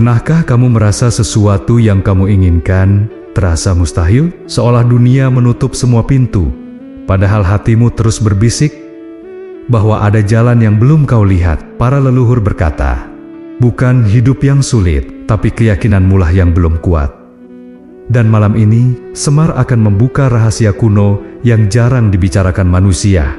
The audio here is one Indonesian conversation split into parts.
Pernahkah kamu merasa sesuatu yang kamu inginkan terasa mustahil? Seolah dunia menutup semua pintu, padahal hatimu terus berbisik bahwa ada jalan yang belum kau lihat. Para leluhur berkata, bukan hidup yang sulit, tapi keyakinanmulah yang belum kuat. Dan malam ini, Semar akan membuka rahasia kuno yang jarang dibicarakan manusia.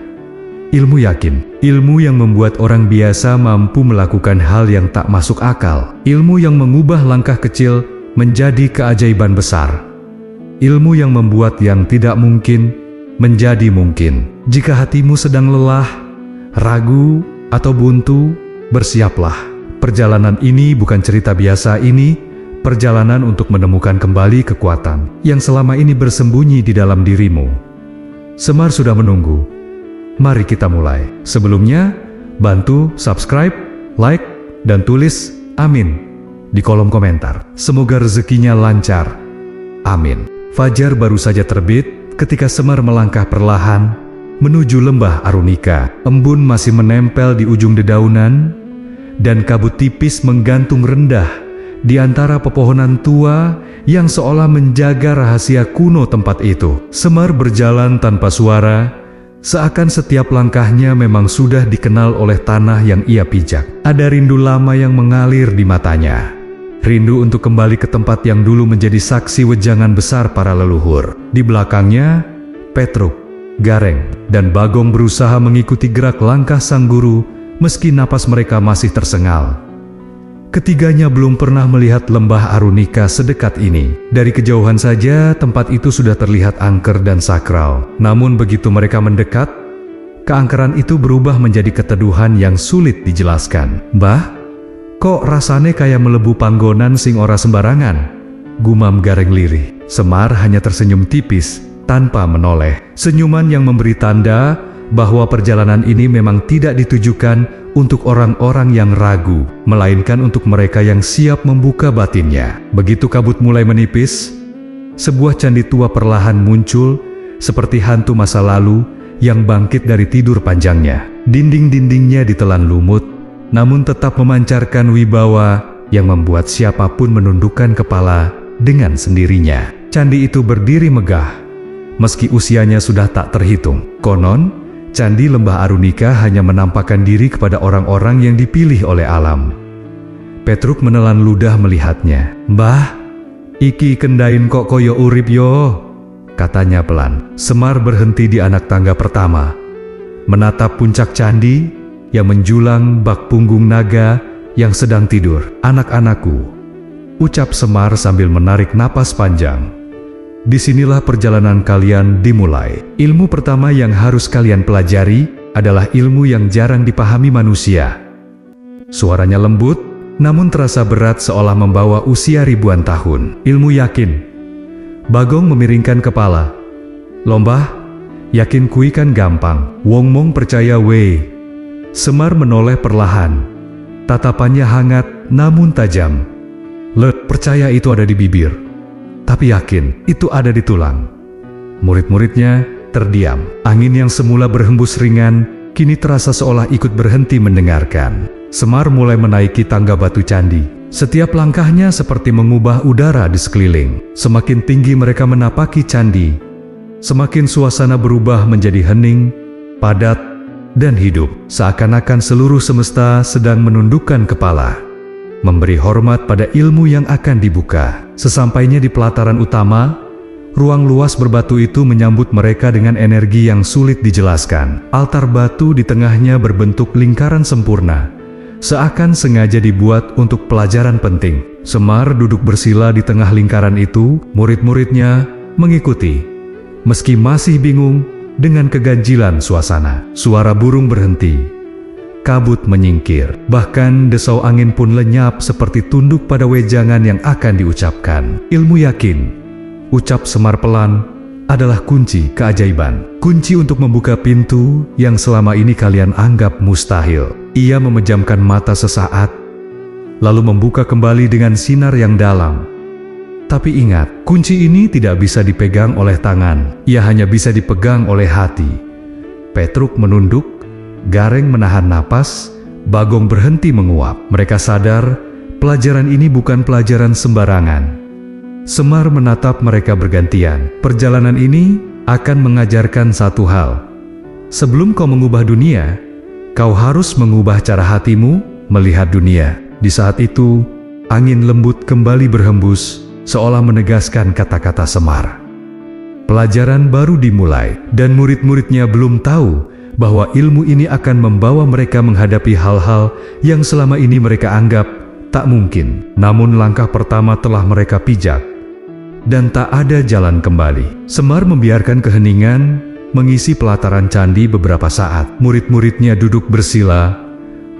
Ilmu yakin, ilmu yang membuat orang biasa mampu melakukan hal yang tak masuk akal. Ilmu yang mengubah langkah kecil menjadi keajaiban besar. Ilmu yang membuat yang tidak mungkin menjadi mungkin. Jika hatimu sedang lelah, ragu, atau buntu, bersiaplah. Perjalanan ini bukan cerita biasa, ini perjalanan untuk menemukan kembali kekuatan yang selama ini bersembunyi di dalam dirimu. Semar sudah menunggu. Mari kita mulai. Sebelumnya, bantu subscribe, like, dan tulis amin di kolom komentar. Semoga rezekinya lancar. Amin. Fajar baru saja terbit ketika Semar melangkah perlahan menuju lembah Arunika. Embun masih menempel di ujung dedaunan, dan kabut tipis menggantung rendah di antara pepohonan tua yang seolah menjaga rahasia kuno tempat itu. Semar berjalan tanpa suara, seakan setiap langkahnya memang sudah dikenal oleh tanah yang ia pijak. Ada rindu lama yang mengalir di matanya. Rindu untuk kembali ke tempat yang dulu menjadi saksi wejangan besar para leluhur. Di belakangnya, Petruk, Gareng, dan Bagong berusaha mengikuti gerak langkah sang guru meski napas mereka masih tersengal. Ketiganya belum pernah melihat lembah Arunika sedekat ini. Dari kejauhan saja tempat itu sudah terlihat angker dan sakral. Namun begitu mereka mendekat, keangkeran itu berubah menjadi keteduhan yang sulit dijelaskan. "Mbah, kok rasane kayak melebu panggonan sing ora sembarangan?" gumam Gareng lirih. Semar hanya tersenyum tipis tanpa menoleh. Senyuman yang memberi tanda bahwa perjalanan ini memang tidak ditujukan untuk orang-orang yang ragu, melainkan untuk mereka yang siap membuka batinnya. Begitu kabut mulai menipis, sebuah candi tua perlahan muncul, seperti hantu masa lalu yang bangkit dari tidur panjangnya. Dinding-dindingnya ditelan lumut, namun tetap memancarkan wibawa yang membuat siapapun menundukkan kepala dengan sendirinya. Candi itu berdiri megah, meski usianya sudah tak terhitung. Konon, Candi Lembah Arunika hanya menampakkan diri kepada orang-orang yang dipilih oleh alam. Petruk menelan ludah melihatnya. "Mbah, iki kendain kok koyo urip yo," katanya pelan. Semar berhenti di anak tangga pertama, menatap puncak candi yang menjulang bak punggung naga yang sedang tidur. "Anak-anakku," ucap Semar sambil menarik napas panjang. "Disinilah perjalanan kalian dimulai. Ilmu pertama yang harus kalian pelajari adalah ilmu yang jarang dipahami manusia." Suaranya lembut, namun terasa berat seolah membawa usia ribuan tahun. "Ilmu yakin." Bagong memiringkan kepala. "Lombah, yakin kui kan gampang. Wong mong percaya weh." Semar menoleh perlahan. Tatapannya hangat namun tajam. "Percaya itu ada di bibir, tapi yakin itu ada di tulang." Murid-muridnya terdiam. Angin yang semula berhembus ringan, kini terasa seolah ikut berhenti mendengarkan. Semar mulai menaiki tangga batu candi. Setiap langkahnya seperti mengubah udara di sekeliling. Semakin tinggi mereka menapaki candi, semakin suasana berubah menjadi hening, padat, dan hidup. Seakan-akan seluruh semesta sedang menundukkan kepala, memberi hormat pada ilmu yang akan dibuka. Sesampainya di pelataran utama, ruang luas berbatu itu menyambut mereka dengan energi yang sulit dijelaskan. Altar batu di tengahnya berbentuk lingkaran sempurna, seakan sengaja dibuat untuk pelajaran penting. Semar duduk bersila di tengah lingkaran itu, murid-muridnya mengikuti, meski masih bingung dengan keganjilan suasana. Suara burung berhenti, kabut menyingkir, bahkan desau angin pun lenyap seperti tunduk pada wejangan yang akan diucapkan. "Ilmu yakin," ucap Semar pelan, "adalah kunci keajaiban. Kunci untuk membuka pintu yang selama ini kalian anggap mustahil." Ia memejamkan mata sesaat, lalu membuka kembali dengan sinar yang dalam. "Tapi ingat, kunci ini tidak bisa dipegang oleh tangan. Ia hanya bisa dipegang oleh hati." Petruk menunduk, Gareng menahan napas, Bagong berhenti menguap. Mereka sadar pelajaran ini bukan pelajaran sembarangan. Semar menatap mereka bergantian. Perjalanan ini akan mengajarkan satu hal. Sebelum kau mengubah dunia, kau harus mengubah cara hatimu melihat dunia. Di saat itu, angin lembut kembali berhembus, seolah menegaskan kata-kata Semar. Pelajaran baru dimulai, dan murid-muridnya belum tahu bahwa ilmu ini akan membawa mereka menghadapi hal-hal yang selama ini mereka anggap tak mungkin. Namun langkah pertama telah mereka pijak, dan tak ada jalan kembali. Semar membiarkan keheningan mengisi pelataran candi beberapa saat. Murid-muridnya duduk bersila,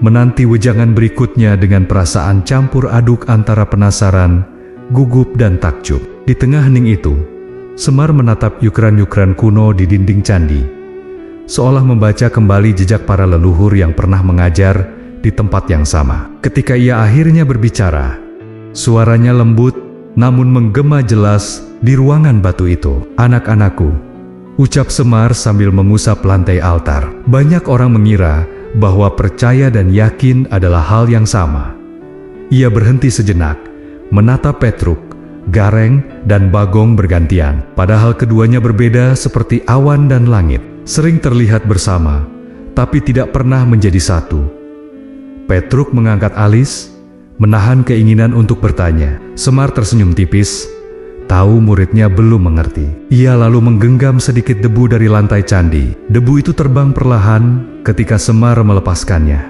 menanti wejangan berikutnya dengan perasaan campur aduk antara penasaran, gugup, dan takjub. Di tengah hening itu, Semar menatap yukran-yukran kuno di dinding candi, seolah membaca kembali jejak para leluhur yang pernah mengajar di tempat yang sama. Ketika ia akhirnya berbicara, suaranya lembut namun menggema jelas di ruangan batu itu. "Anak-anakku," ucap Semar sambil mengusap lantai altar. Banyak orang mengira bahwa percaya dan yakin adalah hal yang sama. Ia berhenti sejenak, menatap Petruk, Gareng, dan Bagong bergantian. Padahal keduanya berbeda seperti awan dan langit. Sering terlihat bersama, tapi tidak pernah menjadi satu. Petruk mengangkat alis, menahan keinginan untuk bertanya. Semar tersenyum tipis, tahu muridnya belum mengerti. Ia lalu menggenggam sedikit debu dari lantai candi. Debu itu terbang perlahan ketika Semar melepaskannya.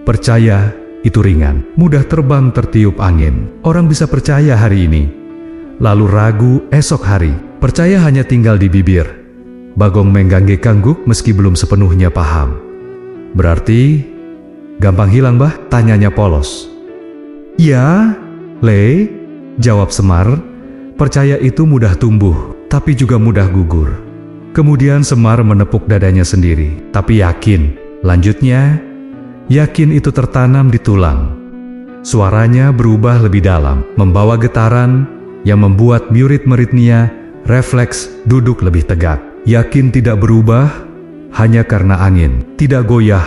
Percaya itu ringan, mudah terbang tertiup angin. Orang bisa percaya hari ini, lalu ragu esok hari. Percaya hanya tinggal di bibir. Bagong menggangge kangguk meski belum sepenuhnya paham. "Berarti gampang hilang, Bah?" tanyanya polos. "Ya, Le," jawab Semar. "Percaya itu mudah tumbuh, tapi juga mudah gugur." Kemudian Semar menepuk dadanya sendiri. "Tapi yakin," lanjutnya, "yakin itu tertanam di tulang." Suaranya berubah lebih dalam, membawa getaran yang membuat murid-muridnya refleks duduk lebih tegak. Yakin tidak berubah hanya karena angin, tidak goyah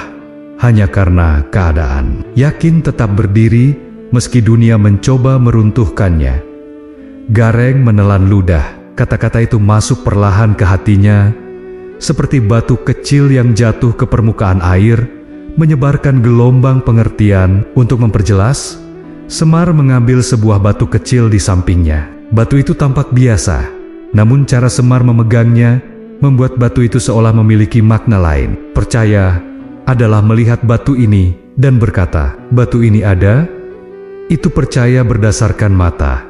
hanya karena keadaan. Yakin tetap berdiri meski dunia mencoba meruntuhkannya. Gareng menelan ludah. Kata-kata itu masuk perlahan ke hatinya, seperti batu kecil yang jatuh ke permukaan air, menyebarkan gelombang pengertian. Untuk memperjelas, Semar mengambil sebuah batu kecil di sampingnya. Batu itu tampak biasa, namun cara Semar memegangnya membuat batu itu seolah memiliki makna lain. Percaya adalah melihat batu ini dan berkata, "Batu ini ada." Itu percaya berdasarkan mata.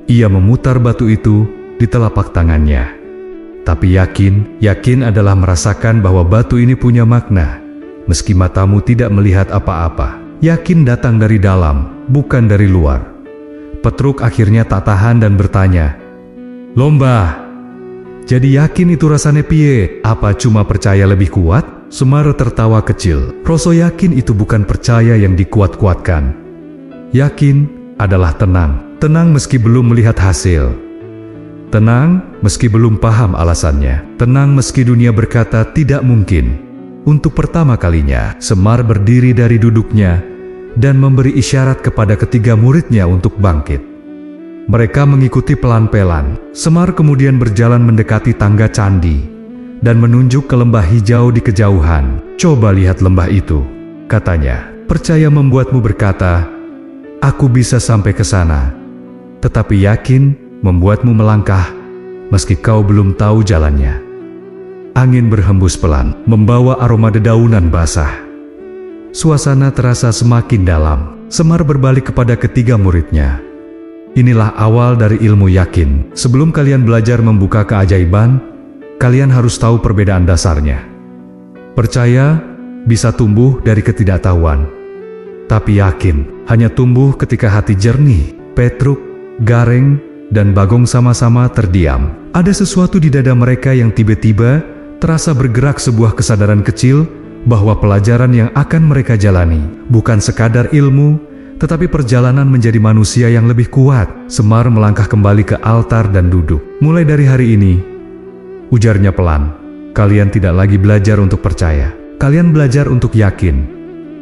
Ia memutar batu itu di telapak tangannya. Tapi yakin adalah merasakan bahwa batu ini punya makna, meski matamu tidak melihat apa-apa. Yakin datang dari dalam, bukan dari luar. Petruk akhirnya tak tahan dan bertanya, "Lomba, jadi yakin itu rasanya piye? Apa cuma percaya lebih kuat?" Semar tertawa kecil. "Rasa yakin itu bukan percaya yang dikuat-kuatkan. Yakin adalah tenang. Tenang meski belum melihat hasil. Tenang meski belum paham alasannya. Tenang meski dunia berkata tidak mungkin." Untuk pertama kalinya, Semar berdiri dari duduknya dan memberi isyarat kepada ketiga muridnya untuk bangkit. Mereka mengikuti pelan-pelan. Semar kemudian berjalan mendekati tangga candi dan menunjuk ke lembah hijau di kejauhan. "Coba lihat lembah itu," katanya. "Percaya membuatmu berkata, 'Aku bisa sampai ke sana.' Tetapi yakin membuatmu melangkah meski kau belum tahu jalannya." Angin berhembus pelan, membawa aroma dedaunan basah. Suasana terasa semakin dalam. Semar berbalik kepada ketiga muridnya. "Inilah awal dari ilmu yakin. Sebelum kalian belajar membuka keajaiban, kalian harus tahu perbedaan dasarnya. Percaya bisa tumbuh dari ketidaktahuan, tapi yakin hanya tumbuh ketika hati jernih." Petruk, Gareng, dan Bagong sama-sama terdiam. Ada sesuatu di dada mereka yang tiba-tiba terasa bergerak, sebuah kesadaran kecil bahwa pelajaran yang akan mereka jalani bukan sekadar ilmu, tetapi perjalanan menjadi manusia yang lebih kuat. Semar melangkah kembali ke altar dan duduk. "Mulai dari hari ini," ujarnya pelan, "kalian tidak lagi belajar untuk percaya. Kalian belajar untuk yakin.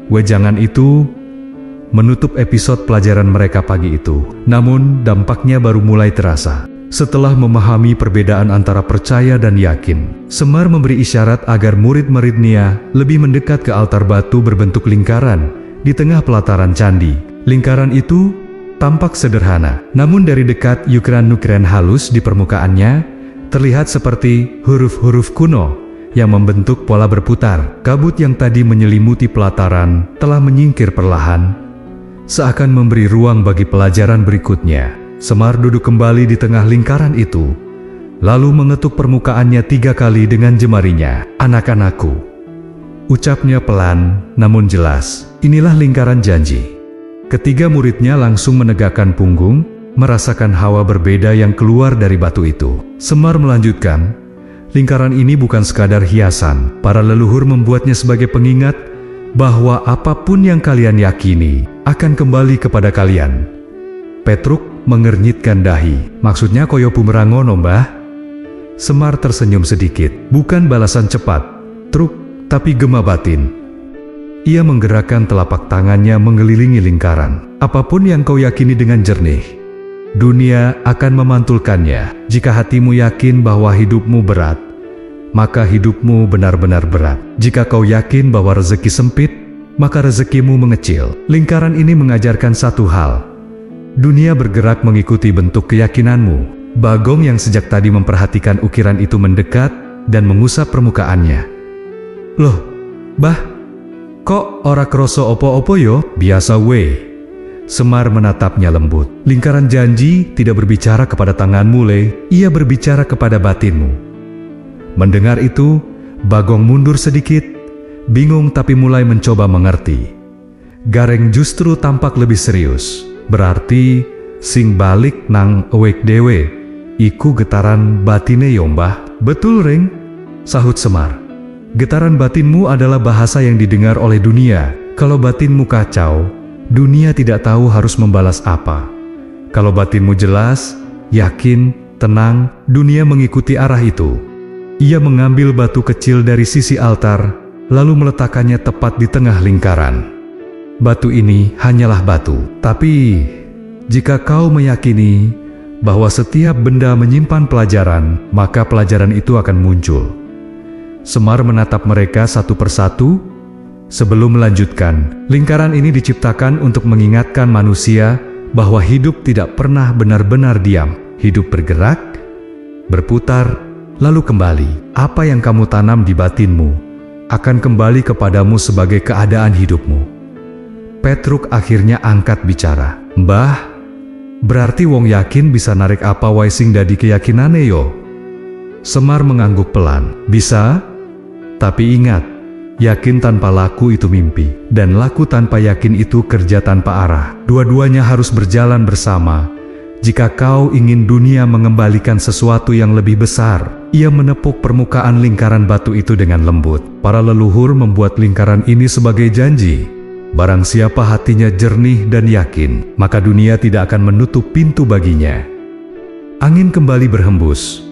Wejangan itu menutup episode pelajaran mereka pagi itu. Namun, dampaknya baru mulai terasa. Setelah memahami perbedaan antara percaya dan yakin, Semar memberi isyarat agar murid-muridnya lebih mendekat ke altar batu berbentuk lingkaran di tengah pelataran candi. Lingkaran itu tampak sederhana, namun dari dekat ukiran-ukiran halus di permukaannya terlihat seperti huruf-huruf kuno yang membentuk pola berputar. Kabut yang tadi menyelimuti pelataran telah menyingkir perlahan, seakan memberi ruang bagi pelajaran berikutnya. Semar duduk kembali di tengah lingkaran itu, lalu mengetuk permukaannya 3 kali dengan jemarinya. "Anak-anakku," ucapnya pelan namun jelas, "inilah lingkaran janji." Ketiga muridnya langsung menegakkan punggung, merasakan hawa berbeda yang keluar dari batu itu. Semar melanjutkan, "Lingkaran ini bukan sekadar hiasan. Para leluhur membuatnya sebagai pengingat bahwa apapun yang kalian yakini akan kembali kepada kalian." Petruk mengernyitkan dahi. "Maksudnya koyo bumerangono, Mbah?" Semar tersenyum sedikit. "Bukan balasan cepat, truk, tapi gema batin." Ia menggerakkan telapak tangannya mengelilingi lingkaran. "Apapun yang kau yakini dengan jernih, dunia akan memantulkannya. Jika hatimu yakin bahwa hidupmu berat, maka hidupmu benar-benar berat. Jika kau yakin bahwa rezeki sempit, maka rezekimu mengecil." Lingkaran ini mengajarkan satu hal: dunia bergerak mengikuti bentuk keyakinanmu. Bagong yang sejak tadi memperhatikan ukiran itu mendekat dan mengusap permukaannya. "Loh, Bah, kok ora kroso opo-opo yo?" "Biasa we." Semar menatapnya lembut. "Lingkaran janji tidak berbicara kepada tanganmu, Le. Ia berbicara kepada batinmu." Mendengar itu, Bagong mundur sedikit, bingung tapi mulai mencoba mengerti. Gareng justru tampak lebih serius. "Berarti sing balik nang ewek dewe iku getaran batine yo, Mbah?" "Betul, Ring," sahut Semar. "Getaran batinmu adalah bahasa yang didengar oleh dunia. Kalau batinmu kacau, dunia tidak tahu harus membalas apa. Kalau batinmu jelas, yakin, tenang, dunia mengikuti arah itu." Ia mengambil batu kecil dari sisi altar, lalu meletakkannya tepat di tengah lingkaran. "Batu ini hanyalah batu, tapi jika kau meyakini bahwa setiap benda menyimpan pelajaran, maka pelajaran itu akan muncul." Semar menatap mereka satu persatu sebelum melanjutkan, "Lingkaran ini diciptakan untuk mengingatkan manusia bahwa hidup tidak pernah benar-benar diam. Hidup bergerak, berputar, lalu kembali. Apa yang kamu tanam di batinmu akan kembali kepadamu sebagai keadaan hidupmu." Petruk akhirnya angkat bicara. "Mbah, berarti wong yakin bisa narik apa wae sing dadi keyakinane yo?" Semar mengangguk pelan. "Bisa, tapi ingat, yakin tanpa laku itu mimpi, dan laku tanpa yakin itu kerja tanpa arah. Dua-duanya harus berjalan bersama. Jika kau ingin dunia mengembalikan sesuatu yang lebih besar." Ia menepuk permukaan lingkaran batu itu dengan lembut. "Para leluhur membuat lingkaran ini sebagai janji. Barang siapa hatinya jernih dan yakin, maka dunia tidak akan menutup pintu baginya." Angin kembali berhembus,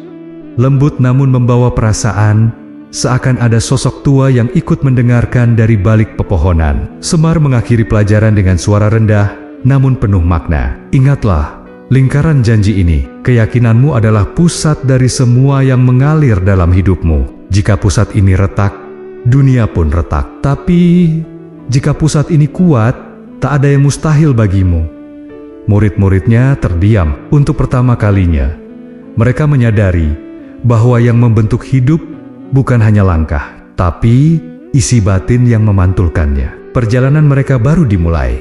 lembut namun membawa perasaan, seakan ada sosok tua yang ikut mendengarkan dari balik pepohonan. Semar mengakhiri pelajaran dengan suara rendah, namun penuh makna. "Ingatlah, lingkaran janji ini, keyakinanmu adalah pusat dari semua yang mengalir dalam hidupmu. Jika pusat ini retak, dunia pun retak. Tapi jika pusat ini kuat, tak ada yang mustahil bagimu." Murid-muridnya terdiam. Untuk pertama kalinya, mereka menyadari bahwa yang membentuk hidup bukan hanya langkah, tapi isi batin yang memantulkannya. Perjalanan mereka baru dimulai.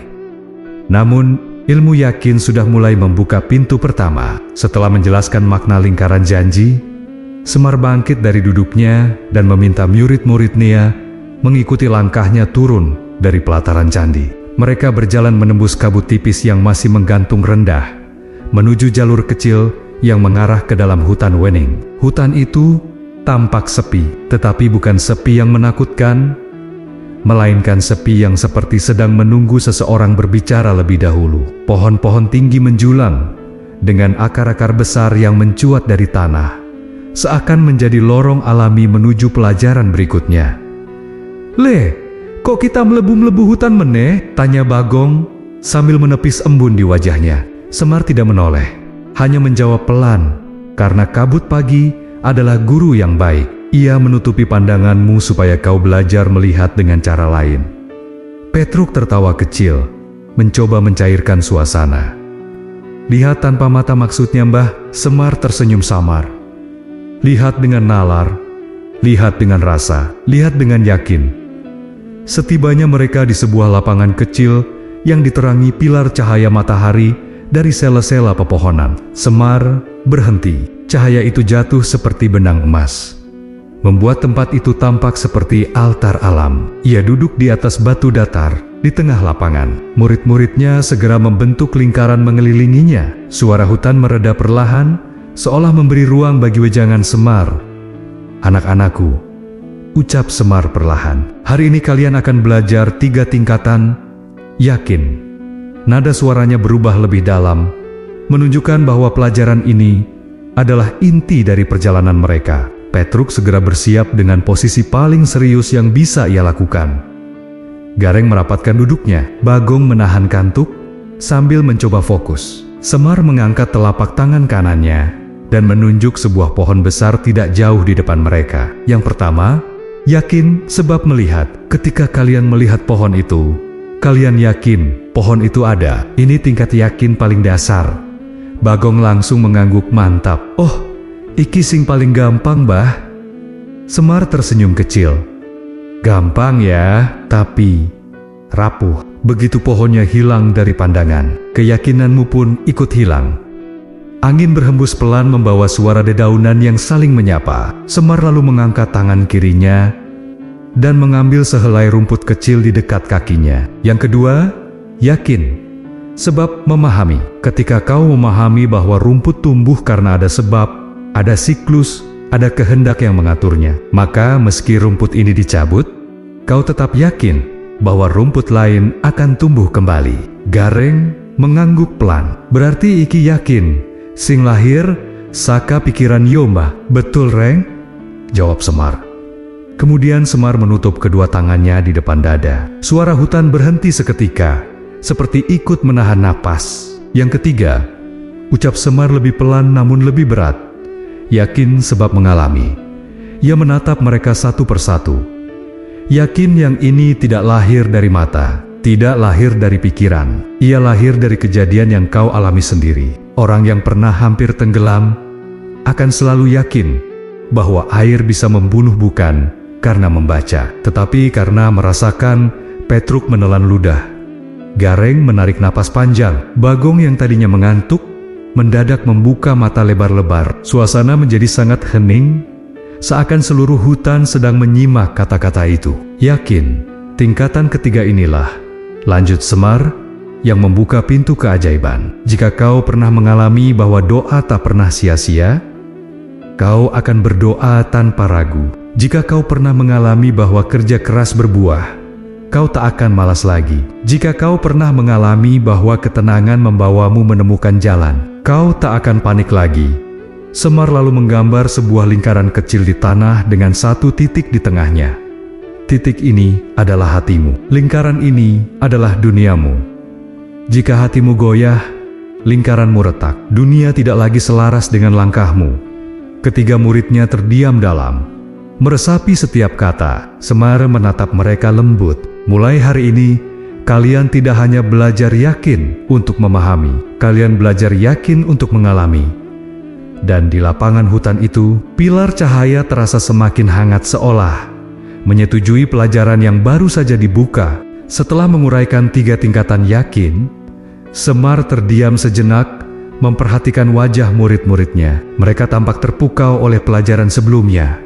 Namun, ilmu yakin sudah mulai membuka pintu pertama. Setelah menjelaskan makna lingkaran janji, Semar bangkit dari duduknya dan meminta murid-muridnya mengikuti langkahnya turun dari pelataran candi. Mereka berjalan menembus kabut tipis yang masih menggantung rendah, menuju jalur kecil yang mengarah ke dalam hutan Wening. Hutan itu tampak sepi, tetapi bukan sepi yang menakutkan, melainkan sepi yang seperti sedang menunggu seseorang berbicara lebih dahulu. Pohon-pohon tinggi menjulang, dengan akar-akar besar yang mencuat dari tanah, seakan menjadi lorong alami menuju pelajaran berikutnya. "Le, kok kita melebu-melebu hutan meneh?" tanya Bagong, Sambil menepis embun di wajahnya, Semar tidak menoleh, hanya menjawab pelan, "Karena kabut pagi adalah guru yang baik. Ia menutupi pandanganmu supaya kau belajar melihat dengan cara lain." Petruk tertawa kecil, mencoba mencairkan suasana. "Lihat tanpa mata maksudnya, Mbah." Semar tersenyum samar. "Lihat dengan nalar, lihat dengan rasa, lihat dengan yakin." Setibanya mereka di sebuah lapangan kecil yang diterangi pilar cahaya matahari dari sela-sela pepohonan, Semar berhenti. Cahaya itu jatuh seperti benang emas, membuat tempat itu tampak seperti altar alam. Ia duduk di atas batu datar di tengah lapangan. Murid-muridnya segera membentuk lingkaran mengelilinginya. Suara hutan mereda perlahan, seolah memberi ruang bagi wejangan Semar. "Anak-anakku," ucap Semar perlahan, "hari ini kalian akan belajar 3 tingkatan yakin." Nada suaranya berubah lebih dalam, menunjukkan bahwa pelajaran ini adalah inti dari perjalanan mereka. Petruk segera bersiap dengan posisi paling serius yang bisa ia lakukan. Gareng merapatkan duduknya, Bagong menahan kantuk sambil mencoba fokus. Semar mengangkat telapak tangan kanannya dan menunjuk sebuah pohon besar tidak jauh di depan mereka. Yang pertama, yakin sebab melihat. Ketika kalian melihat pohon itu, kalian yakin pohon itu ada. Ini tingkat yakin paling dasar. Bagong langsung mengangguk mantap. "Oh, iki sing paling gampang, Mbah." Semar tersenyum kecil. "Gampang ya, tapi rapuh." Begitu pohonnya hilang dari pandangan, keyakinanmu pun ikut hilang. Angin berhembus pelan membawa suara dedaunan yang saling menyapa. Semar lalu mengangkat tangan kirinya dan mengambil sehelai rumput kecil di dekat kakinya. Yang kedua, yakin sebab memahami. Ketika kau memahami bahwa rumput tumbuh karena ada sebab, ada siklus, ada kehendak yang mengaturnya, maka meski rumput ini dicabut, kau tetap yakin bahwa rumput lain akan tumbuh kembali. Gareng mengangguk pelan. "Berarti iki yakin sing lahir saka pikiran yo, Mbah." "Betul, Reng," jawab Semar. Kemudian Semar menutup kedua tangannya di depan dada. Suara hutan berhenti seketika, seperti ikut menahan napas. Yang ketiga, ucap Semar lebih pelan namun lebih berat. "Yakin sebab mengalami." Ia menatap mereka satu persatu. Yakin yang ini tidak lahir dari mata, tidak lahir dari pikiran. Ia lahir dari kejadian yang kau alami sendiri. Orang yang pernah hampir tenggelam akan selalu yakin bahwa air bisa membunuh bukan karena membaca, tetapi karena merasakan. Petruk menelan ludah. Gareng menarik napas panjang. Bagong yang tadinya mengantuk mendadak membuka mata lebar-lebar. Suasana menjadi sangat hening, seakan seluruh hutan sedang menyimak kata-kata itu. "Yakin, tingkatan ketiga inilah," lanjut Semar, "yang membuka pintu keajaiban. Jika kau pernah mengalami bahwa doa tak pernah sia-sia, kau akan berdoa tanpa ragu. Jika kau pernah mengalami bahwa kerja keras berbuah, kau tak akan malas lagi. Jika kau pernah mengalami bahwa ketenangan membawamu menemukan jalan, kau tak akan panik lagi." Semar lalu menggambar sebuah lingkaran kecil di tanah dengan satu titik di tengahnya. Titik ini adalah hatimu. Lingkaran ini adalah duniamu. Jika hatimu goyah, lingkaranmu retak. Dunia tidak lagi selaras dengan langkahmu. Ketiga muridnya terdiam dalam, meresapi setiap kata. Semar menatap mereka lembut. "Mulai hari ini, kalian tidak hanya belajar yakin untuk memahami, kalian belajar yakin untuk mengalami." Dan di lapangan hutan itu, pilar cahaya terasa semakin hangat seolah menyetujui pelajaran yang baru saja dibuka. Setelah menguraikan 3 tingkatan yakin, Semar terdiam sejenak, memperhatikan wajah murid-muridnya. Mereka tampak terpukau oleh pelajaran sebelumnya.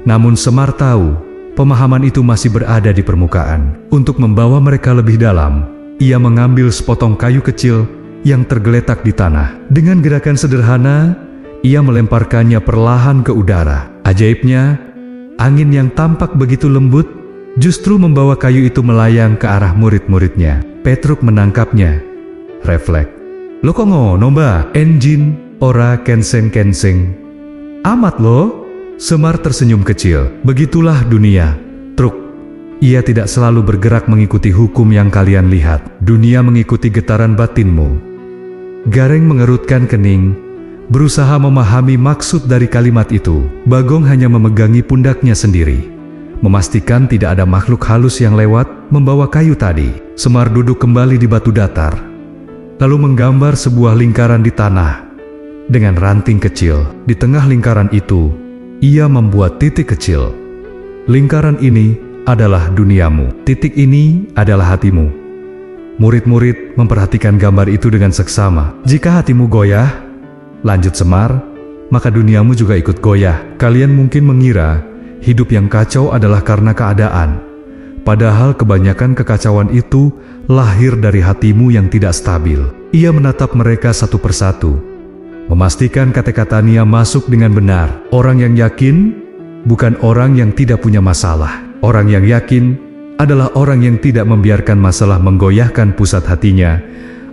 Namun Semar tahu, pemahaman itu masih berada di permukaan. Untuk membawa mereka lebih dalam, ia mengambil sepotong kayu kecil yang tergeletak di tanah. Dengan gerakan sederhana, ia melemparkannya perlahan ke udara. Ajaibnya, angin yang tampak begitu lembut justru membawa kayu itu melayang ke arah murid-muridnya. Petruk menangkapnya. Refleks. "Lo kok ngono, Mbah? Enjin, ora kenseng-kenseng. Amat lo." Semar tersenyum kecil. "Begitulah dunia, Truk. Ia tidak selalu bergerak mengikuti hukum yang kalian lihat. Dunia mengikuti getaran batinmu. Gareng mengerutkan kening, berusaha memahami maksud dari kalimat itu. Bagong hanya memegangi pundaknya sendiri, memastikan tidak ada makhluk halus yang lewat membawa kayu tadi. Semar duduk kembali di batu datar, lalu menggambar sebuah lingkaran di tanah dengan ranting kecil. Di tengah lingkaran itu, ia membuat titik kecil. Lingkaran ini adalah duniamu. Titik ini adalah hatimu. Murid-murid memperhatikan gambar itu dengan seksama. Jika hatimu goyah, lanjut Semar, maka duniamu juga ikut goyah. Kalian mungkin mengira hidup yang kacau adalah karena keadaan. Padahal kebanyakan kekacauan itu lahir dari hatimu yang tidak stabil. Ia menatap mereka satu persatu, memastikan kata-katanya masuk dengan benar. Orang yang yakin bukan orang yang tidak punya masalah. Orang yang yakin adalah orang yang tidak membiarkan masalah menggoyahkan pusat hatinya.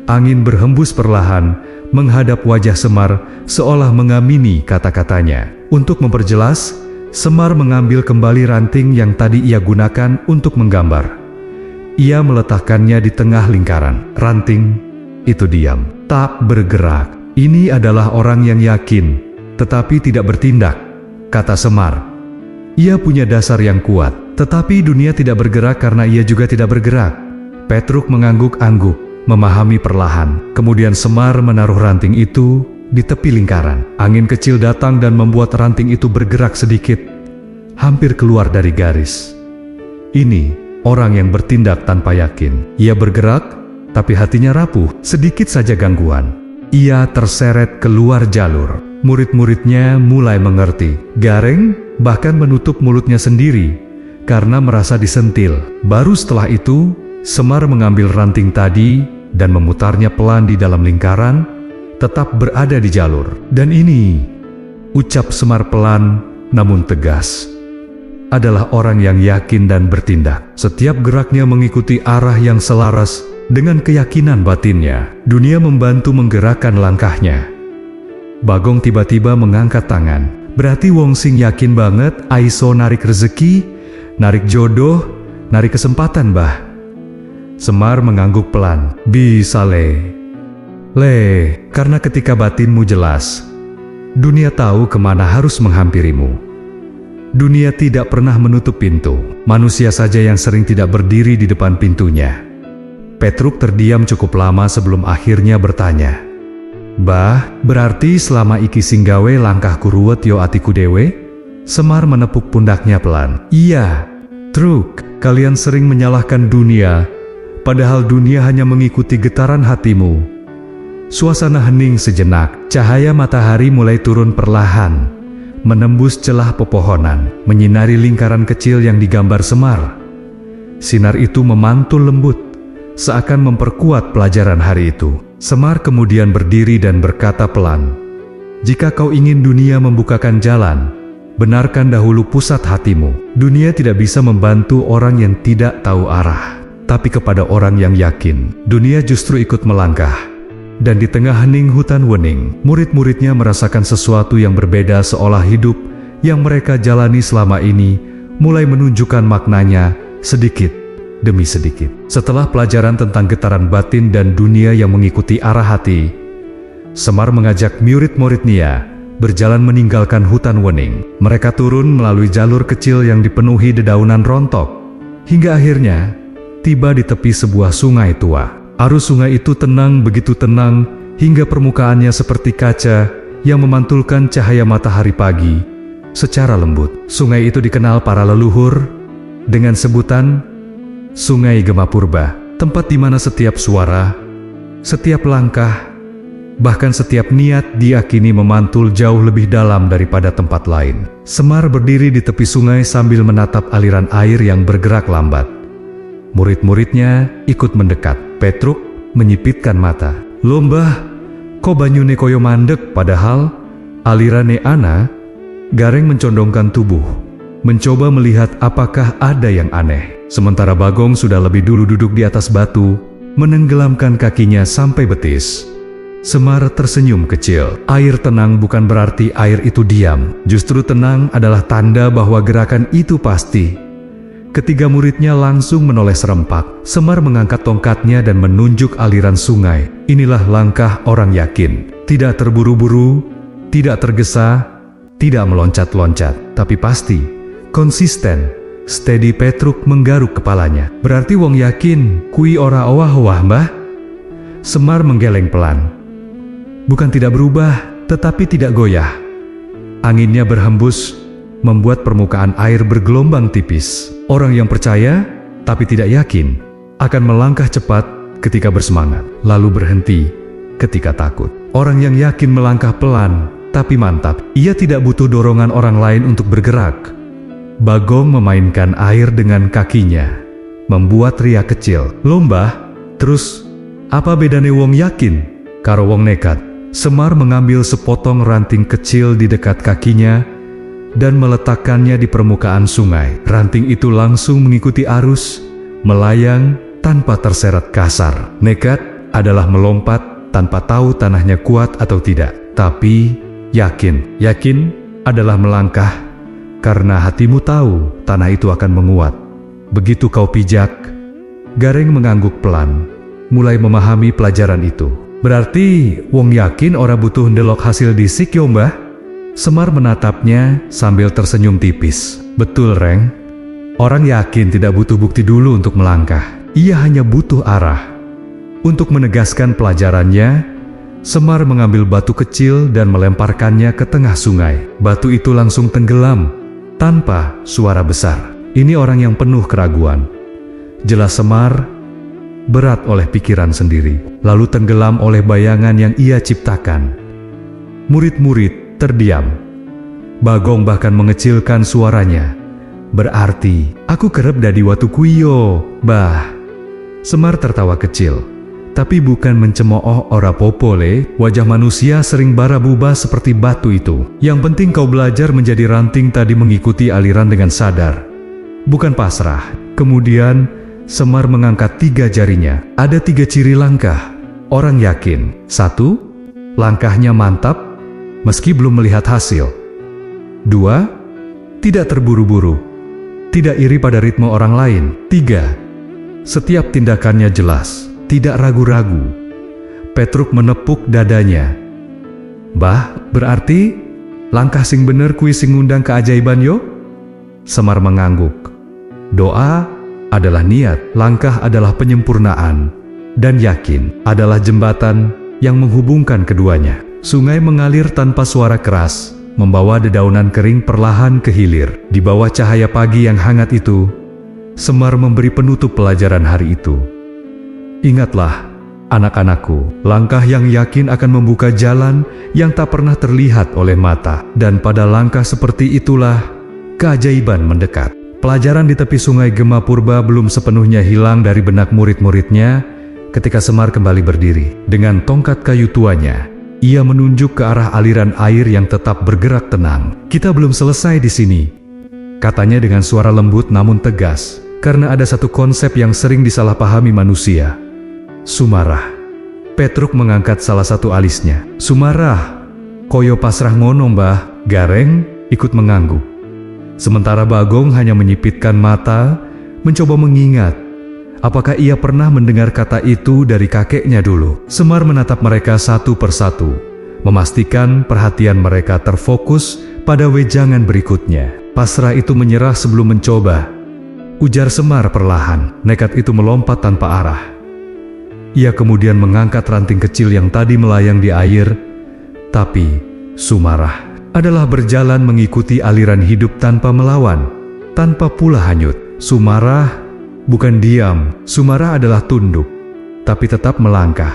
Angin berhembus perlahan menghadap wajah Semar seolah mengamini kata-katanya. Untuk memperjelas, Semar mengambil kembali ranting yang tadi ia gunakan untuk menggambar. Ia meletakkannya di tengah lingkaran. Ranting itu diam, tak bergerak. Ini adalah orang yang yakin, tetapi tidak bertindak, kata Semar. Ia punya dasar yang kuat, tetapi dunia tidak bergerak karena ia juga tidak bergerak. Petruk mengangguk-angguk, memahami perlahan. Kemudian Semar menaruh ranting itu di tepi lingkaran. Angin kecil datang dan membuat ranting itu bergerak sedikit, hampir keluar dari garis. Ini orang yang bertindak tanpa yakin. Ia bergerak, tapi hatinya rapuh. Sedikit saja gangguan, ia terseret keluar jalur. Murid-muridnya mulai mengerti. Gareng bahkan menutup mulutnya sendiri karena merasa disentil. Baru setelah itu, Semar mengambil ranting tadi dan memutarnya pelan di dalam lingkaran, tetap berada di jalur. Dan ini, ucap Semar pelan namun tegas, adalah orang yang yakin dan bertindak. Setiap geraknya mengikuti arah yang selaras dengan keyakinan batinnya. Dunia membantu menggerakkan langkahnya. Bagong tiba-tiba mengangkat tangan. Berarti Wong Sing yakin banget Aiso narik rezeki, narik jodoh, narik kesempatan, Bah. Semar mengangguk pelan. Bisa karena ketika batinmu jelas, dunia tahu kemana harus menghampirimu. Dunia tidak pernah menutup pintu. Manusia saja yang sering tidak berdiri di depan pintunya. Petruk terdiam cukup lama sebelum akhirnya bertanya. Bah, berarti selama iki singgawe langkahku ruwet yo atiku dewe? Semar menepuk pundaknya pelan. Iya, Truk, kalian sering menyalahkan dunia, padahal dunia hanya mengikuti getaran hatimu. Suasana hening sejenak. Cahaya matahari mulai turun perlahan, menembus celah pepohonan, menyinari lingkaran kecil yang digambar Semar. Sinar itu memantul lembut, seakan memperkuat pelajaran hari itu. Semar kemudian berdiri dan berkata pelan, jika kau ingin dunia membukakan jalan, benarkan dahulu pusat hatimu. Dunia tidak bisa membantu orang yang tidak tahu arah, tapi kepada orang yang yakin, dunia justru ikut melangkah. Dan di tengah hening hutan wening, murid-muridnya merasakan sesuatu yang berbeda, seolah hidup yang mereka jalani selama ini mulai menunjukkan maknanya sedikit demi sedikit. Setelah pelajaran tentang getaran batin dan dunia yang mengikuti arah hati, Semar mengajak murid-muridnya berjalan meninggalkan hutan wening. Mereka turun melalui jalur kecil yang dipenuhi dedaunan rontok, hingga akhirnya tiba di tepi sebuah sungai tua. Arus sungai itu tenang, begitu tenang, hingga permukaannya seperti kaca yang memantulkan cahaya matahari pagi secara lembut. Sungai itu dikenal para leluhur dengan sebutan Sungai Gemapurba, tempat di mana setiap suara, setiap langkah, bahkan setiap niat diyakini memantul jauh lebih dalam daripada tempat lain. Semar berdiri di tepi sungai sambil menatap aliran air yang bergerak lambat. Murid-muridnya ikut mendekat. Petruk menyipitkan mata. Lombah, kok banyune koyo mandek, padahal alirane ana. Gareng mencondongkan tubuh, mencoba melihat apakah ada yang aneh. Sementara Bagong sudah lebih dulu duduk di atas batu, menenggelamkan kakinya sampai betis. Semar tersenyum kecil. Air tenang bukan berarti air itu diam. Justru tenang adalah tanda bahwa gerakan itu pasti. Ketiga muridnya langsung menoleh serempak. Semar mengangkat tongkatnya dan menunjuk aliran sungai. Inilah langkah orang yakin. Tidak terburu-buru, tidak tergesa, tidak meloncat-loncat, tapi pasti, konsisten. Steady. Petruk menggaruk kepalanya. Berarti wong yakin, kui ora owah-owah mbah? Semar menggeleng pelan. Bukan tidak berubah, tetapi tidak goyah. Anginnya berhembus, membuat permukaan air bergelombang tipis. Orang yang percaya, tapi tidak yakin, akan melangkah cepat ketika bersemangat, lalu berhenti ketika takut. Orang yang yakin melangkah pelan, tapi mantap. Ia tidak butuh dorongan orang lain untuk bergerak. Bagong memainkan air dengan kakinya, membuat ria kecil. Lomba, terus, apa bedanya wong yakin karo wong nekat? Semar mengambil sepotong ranting kecil di dekat kakinya dan meletakkannya di permukaan sungai. Ranting itu langsung mengikuti arus, melayang tanpa terseret kasar. Nekat adalah melompat tanpa tahu tanahnya kuat atau tidak. Tapi yakin adalah melangkah karena hatimu tahu tanah itu akan menguat. Begitu kau pijak, Gareng mengangguk pelan, mulai memahami pelajaran itu. Berarti wong yakin ora butuh ndelok hasil disik yo mbah? Semar menatapnya sambil tersenyum tipis. Betul Reng, orang yakin tidak butuh bukti dulu untuk melangkah. Ia hanya butuh arah. Untuk menegaskan pelajarannya, Semar mengambil batu kecil dan melemparkannya ke tengah sungai. Batu itu langsung tenggelam tanpa suara besar. Ini orang yang penuh keraguan. Jelas Semar berat oleh pikiran sendiri, lalu tenggelam oleh bayangan yang ia ciptakan. Murid-murid terdiam. Bagong bahkan mengecilkan suaranya. Berarti, aku kerep dadi watu kuyo, bah. Semar tertawa kecil, tapi bukan mencemooh ora popole. Wajah manusia sering bara-bubah seperti batu itu. Yang penting kau belajar menjadi ranting tadi, mengikuti aliran dengan sadar, bukan pasrah. Kemudian, Semar mengangkat 3 jarinya. Ada 3 ciri langkah orang yakin. 1. Langkahnya mantap, meski belum melihat hasil. 2. Tidak terburu-buru, tidak iri pada ritme orang lain. 3. Setiap tindakannya jelas, tidak ragu-ragu. Petruk menepuk dadanya. Bah, berarti langkah sing bener kui sing ngundang keajaiban yo? Semar mengangguk. Doa adalah niat, langkah adalah penyempurnaan, dan yakin adalah jembatan yang menghubungkan keduanya. Sungai mengalir tanpa suara keras, membawa dedaunan kering perlahan ke hilir. Di bawah cahaya pagi yang hangat itu, Semar memberi penutup pelajaran hari itu. Ingatlah, anak-anakku, langkah yang yakin akan membuka jalan yang tak pernah terlihat oleh mata. Dan pada langkah seperti itulah keajaiban mendekat. Pelajaran di tepi sungai Gema Purba belum sepenuhnya hilang dari benak murid-muridnya ketika Semar kembali berdiri. Dengan tongkat kayu tuanya, ia menunjuk ke arah aliran air yang tetap bergerak tenang. Kita belum selesai di sini, katanya dengan suara lembut namun tegas, karena ada satu konsep yang sering disalahpahami manusia. Sumarah. Petruk mengangkat salah satu alisnya. Sumarah, koyo pasrah ngono mbah. Gareng ikut mengangguk. Sementara Bagong hanya menyipitkan mata, mencoba mengingat apakah ia pernah mendengar kata itu dari kakeknya dulu. Semar menatap mereka satu persatu, memastikan perhatian mereka terfokus pada wejangan berikutnya. Pasrah itu menyerah sebelum mencoba, ujar Semar perlahan. Nekat itu melompat tanpa arah. Ia kemudian mengangkat ranting kecil yang tadi melayang di air. Tapi Sumarah adalah berjalan mengikuti aliran hidup tanpa melawan, tanpa pula hanyut. Sumarah bukan diam, Sumarah adalah tunduk, tapi tetap melangkah.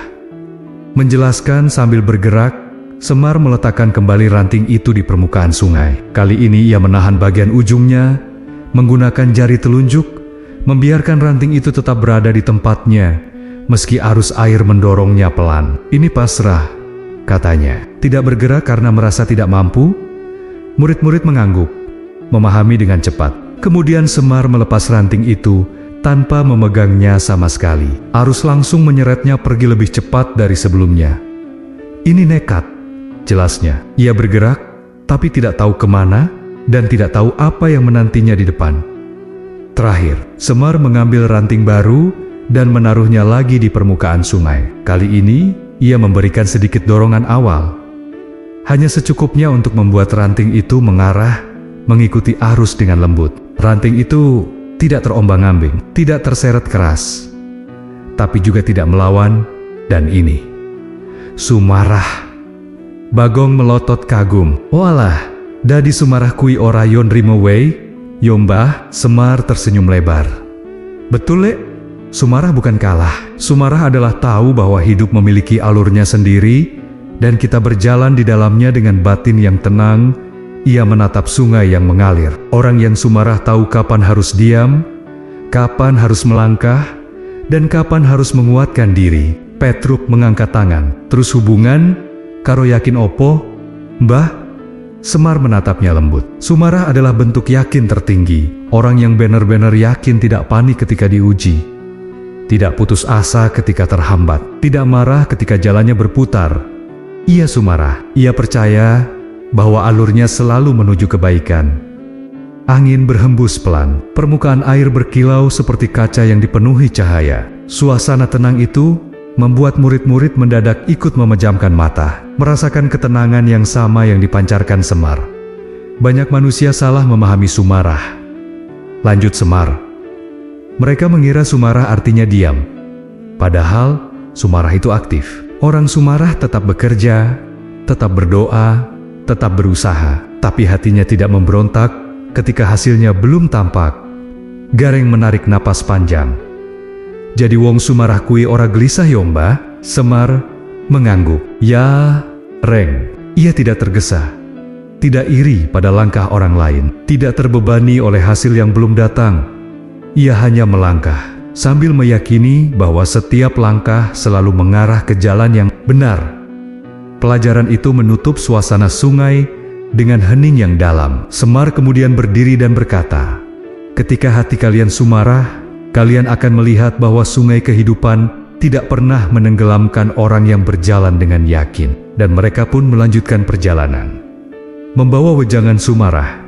Menjelaskan sambil bergerak, Semar meletakkan kembali ranting itu di permukaan sungai. Kali ini ia menahan bagian ujungnya, menggunakan jari telunjuk, membiarkan ranting itu tetap berada di tempatnya, meski arus air mendorongnya pelan. Ini pasrah, katanya. Tidak bergerak karena merasa tidak mampu. Murid-murid mengangguk, memahami dengan cepat. Kemudian Semar melepas ranting itu tanpa memegangnya sama sekali. Arus langsung menyeretnya pergi lebih cepat dari sebelumnya. Ini nekat, jelasnya. Ia bergerak, tapi tidak tahu kemana dan tidak tahu apa yang menantinya di depan. Terakhir, Semar mengambil ranting baru dan menaruhnya lagi di permukaan sungai. Kali ini, ia memberikan sedikit dorongan awal. Hanya secukupnya untuk membuat ranting itu mengarah, mengikuti arus dengan lembut. Ranting itu tidak terombang-ambing, tidak terseret keras, tapi juga tidak melawan, dan ini Sumarah. Bagong melotot kagum. Walah, dadi Sumarah kui ora yon rimo wei. Yombah, Semar tersenyum lebar. Betul, Le? Sumarah bukan kalah. Sumarah adalah tahu bahwa hidup memiliki alurnya sendiri, dan kita berjalan di dalamnya dengan batin yang tenang. Ia menatap sungai yang mengalir. Orang yang Sumarah tahu kapan harus diam, kapan harus melangkah, dan kapan harus menguatkan diri. Petruk mengangkat tangan. Terus hubungan, karo yakin opo, Mbah? Semar menatapnya lembut. Sumarah adalah bentuk yakin tertinggi. Orang yang benar-benar yakin tidak panik ketika diuji. Tidak putus asa ketika terhambat. Tidak marah ketika jalannya berputar. Ia Sumarah. Ia percaya bahwa alurnya selalu menuju kebaikan. Angin berhembus pelan. Permukaan air berkilau seperti kaca yang dipenuhi cahaya. Suasana tenang itu membuat murid-murid mendadak ikut memejamkan mata, merasakan ketenangan yang sama yang dipancarkan Semar. Banyak manusia salah memahami Sumarah. Lanjut Semar. Mereka mengira Sumarah artinya diam. Padahal, Sumarah itu aktif. Orang Sumarah tetap bekerja, tetap berdoa, tetap berusaha. Tapi hatinya tidak memberontak ketika hasilnya belum tampak. Gareng menarik napas panjang. Jadi wong Sumarah kui ora gelisah yomba? Semar mengangguk. Ya, Reng. Ia tidak tergesa, tidak iri pada langkah orang lain, tidak terbebani oleh hasil yang belum datang. Ia hanya melangkah, sambil meyakini bahwa setiap langkah selalu mengarah ke jalan yang benar. Pelajaran itu menutup suasana sungai dengan hening yang dalam. Semar kemudian berdiri dan berkata, "Ketika hati kalian Sumarah, kalian akan melihat bahwa sungai kehidupan tidak pernah menenggelamkan orang yang berjalan dengan yakin." Dan mereka pun melanjutkan perjalanan, membawa wejangan Sumarah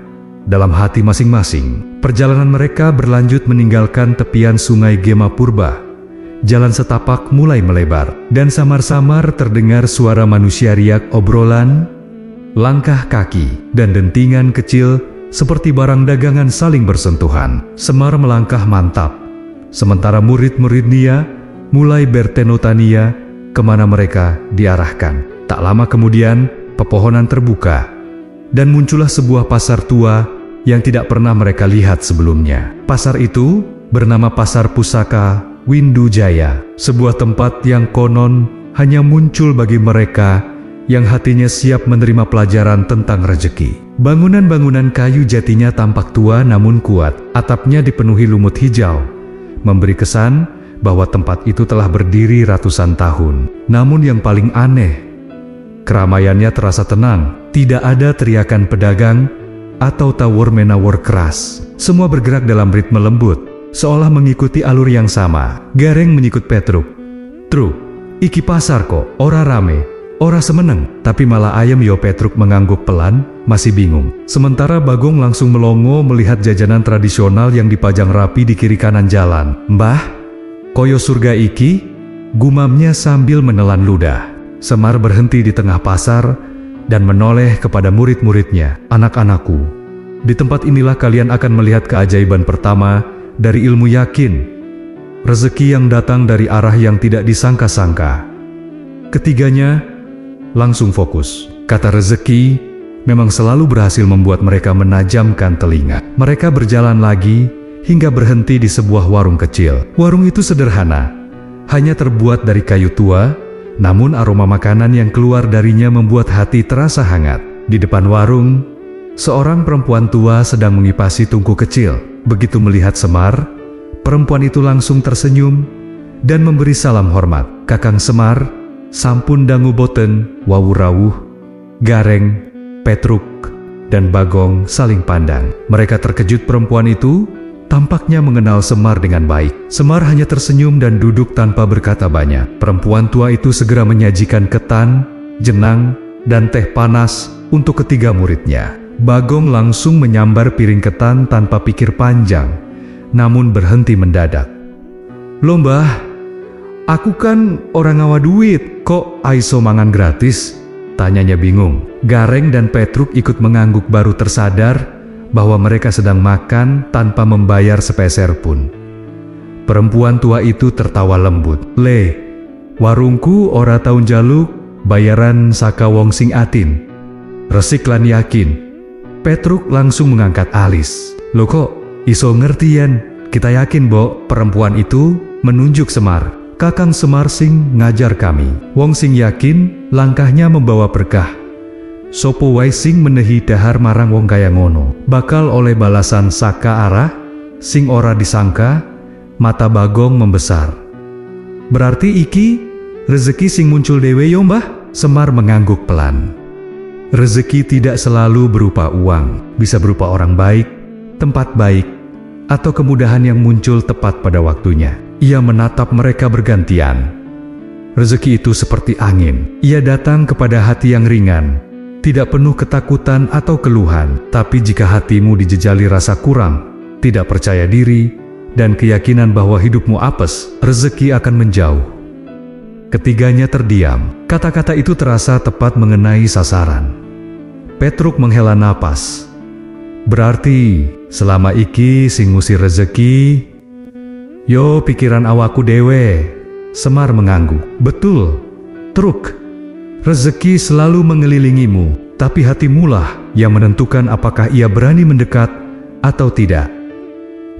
dalam hati masing-masing. Perjalanan mereka berlanjut meninggalkan tepian sungai Gema Purba. Jalan setapak mulai melebar, dan samar-samar terdengar suara manusia riak obrolan, langkah kaki, dan dentingan kecil seperti barang dagangan saling bersentuhan. Semar melangkah mantap, sementara murid-muridnya mulai bertenotania kemana mereka diarahkan. Tak lama kemudian, pepohonan terbuka, dan muncullah sebuah pasar tua yang tidak pernah mereka lihat sebelumnya. Pasar itu bernama Pasar Pusaka Windu Jaya, sebuah tempat yang konon hanya muncul bagi mereka yang hatinya siap menerima pelajaran tentang rezeki. Bangunan-bangunan kayu jatinya tampak tua namun kuat, atapnya dipenuhi lumut hijau, memberi kesan bahwa tempat itu telah berdiri ratusan tahun. Namun yang paling aneh, keramaiannya terasa tenang, tidak ada teriakan pedagang atau tawur-menawur keras. Semua bergerak dalam ritme lembut, seolah mengikuti alur yang sama. Gareng menyikut Petruk. "Truk, iki pasar kok, ora rame, ora semeneng." Tapi malah ayam yo. Petruk mengangguk pelan, masih bingung. Sementara Bagong langsung melongo melihat jajanan tradisional yang dipajang rapi di kiri kanan jalan. "Mbah, koyo surga iki?" gumamnya sambil menelan ludah. Semar berhenti di tengah pasar dan menoleh kepada murid-muridnya. "Anak-anakku, di tempat inilah kalian akan melihat keajaiban pertama dari ilmu yakin. Rezeki yang datang dari arah yang tidak disangka-sangka." Ketiganya langsung fokus. Kata rezeki memang selalu berhasil membuat mereka menajamkan telinga. Mereka berjalan lagi hingga berhenti di sebuah warung kecil. Warung itu sederhana, hanya terbuat dari kayu tua, namun aroma makanan yang keluar darinya membuat hati terasa hangat. Di depan warung, seorang perempuan tua sedang mengipasi tungku kecil. Begitu melihat Semar, perempuan itu langsung tersenyum dan memberi salam hormat. "Kakang Semar, sampun dangu boten." Wawu rawuh, Gareng, Petruk, dan Bagong saling pandang. Mereka terkejut perempuan itu tampaknya mengenal Semar dengan baik. Semar hanya tersenyum dan duduk tanpa berkata banyak. Perempuan tua itu segera menyajikan ketan, jenang, dan teh panas untuk ketiga muridnya. Bagong langsung menyambar piring ketan tanpa pikir panjang, namun berhenti mendadak. "Loh Mbah, aku kan orang ngawa duit, kok aiso mangan gratis?" tanyanya bingung. Gareng dan Petruk ikut mengangguk baru tersadar bahwa mereka sedang makan tanpa membayar sepeser pun. Perempuan tua itu tertawa lembut. "Le, warungku ora taun jaluk bayaran saka wong sing atin. Resik lan yakin." Petruk langsung mengangkat alis. "Loh kok iso ngertian? Kita yakin, Bo." Perempuan itu menunjuk Semar. "Kakang Semar sing ngajar kami. Wong sing yakin langkahnya membawa berkah. Sopo wae sing menehi dahar marang wong kaya ngono bakal oleh balasan saka arah sing ora disangka." Mata Bagong membesar. "Berarti iki rezeki sing muncul dewe yo Mbah?" Semar mengangguk pelan. Rezeki tidak selalu berupa uang, bisa berupa orang baik, tempat baik, atau kemudahan yang muncul tepat pada waktunya. Ia menatap mereka bergantian. Rezeki itu seperti angin. Ia datang kepada hati yang ringan, tidak penuh ketakutan atau keluhan. Tapi jika hatimu dijejali rasa kurang, tidak percaya diri, dan keyakinan bahwa hidupmu apes, rezeki akan menjauh. Ketiganya terdiam. Kata-kata itu terasa tepat mengenai sasaran. Petruk menghela napas. "Berarti selama iki sing ngusir rezeki yo pikiran awaku dewe." Semar mengangguk. "Betul, Truk. Rezeki selalu mengelilingimu, tapi hatimulah yang menentukan apakah ia berani mendekat atau tidak."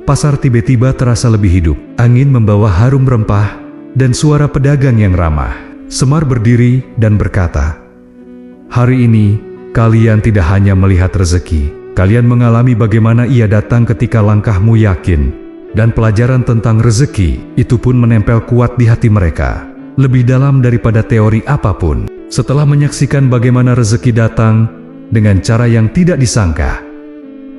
Pasar tiba-tiba terasa lebih hidup. Angin membawa harum rempah dan suara pedagang yang ramah. Semar berdiri dan berkata, "Hari ini kalian tidak hanya melihat rezeki, kalian mengalami bagaimana ia datang ketika langkahmu yakin, dan pelajaran tentang rezeki itu pun menempel kuat di hati mereka, lebih dalam daripada teori apapun." Setelah menyaksikan bagaimana rezeki datang dengan cara yang tidak disangka,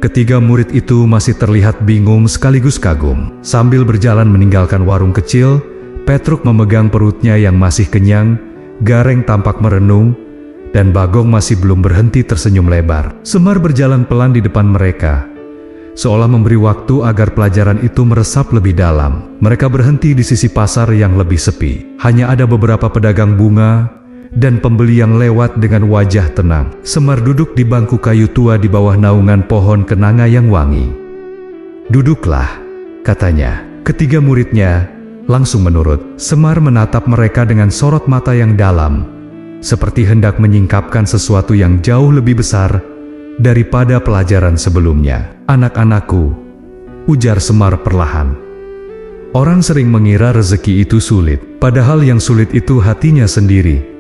ketiga murid itu masih terlihat bingung sekaligus kagum. Sambil berjalan meninggalkan warung kecil, Petruk memegang perutnya yang masih kenyang, Gareng tampak merenung, dan Bagong masih belum berhenti tersenyum lebar. Semar berjalan pelan di depan mereka, seolah memberi waktu agar pelajaran itu meresap lebih dalam. Mereka berhenti di sisi pasar yang lebih sepi. Hanya ada beberapa pedagang bunga dan pembeli yang lewat dengan wajah tenang. Semar duduk di bangku kayu tua di bawah naungan pohon kenanga yang wangi. "Duduklah," katanya. Ketiga muridnya langsung menurut. Semar menatap mereka dengan sorot mata yang dalam, seperti hendak menyingkapkan sesuatu yang jauh lebih besar daripada pelajaran sebelumnya. "Anak-anakku," ujar Semar perlahan. "Orang sering mengira rezeki itu sulit, padahal yang sulit itu hatinya sendiri."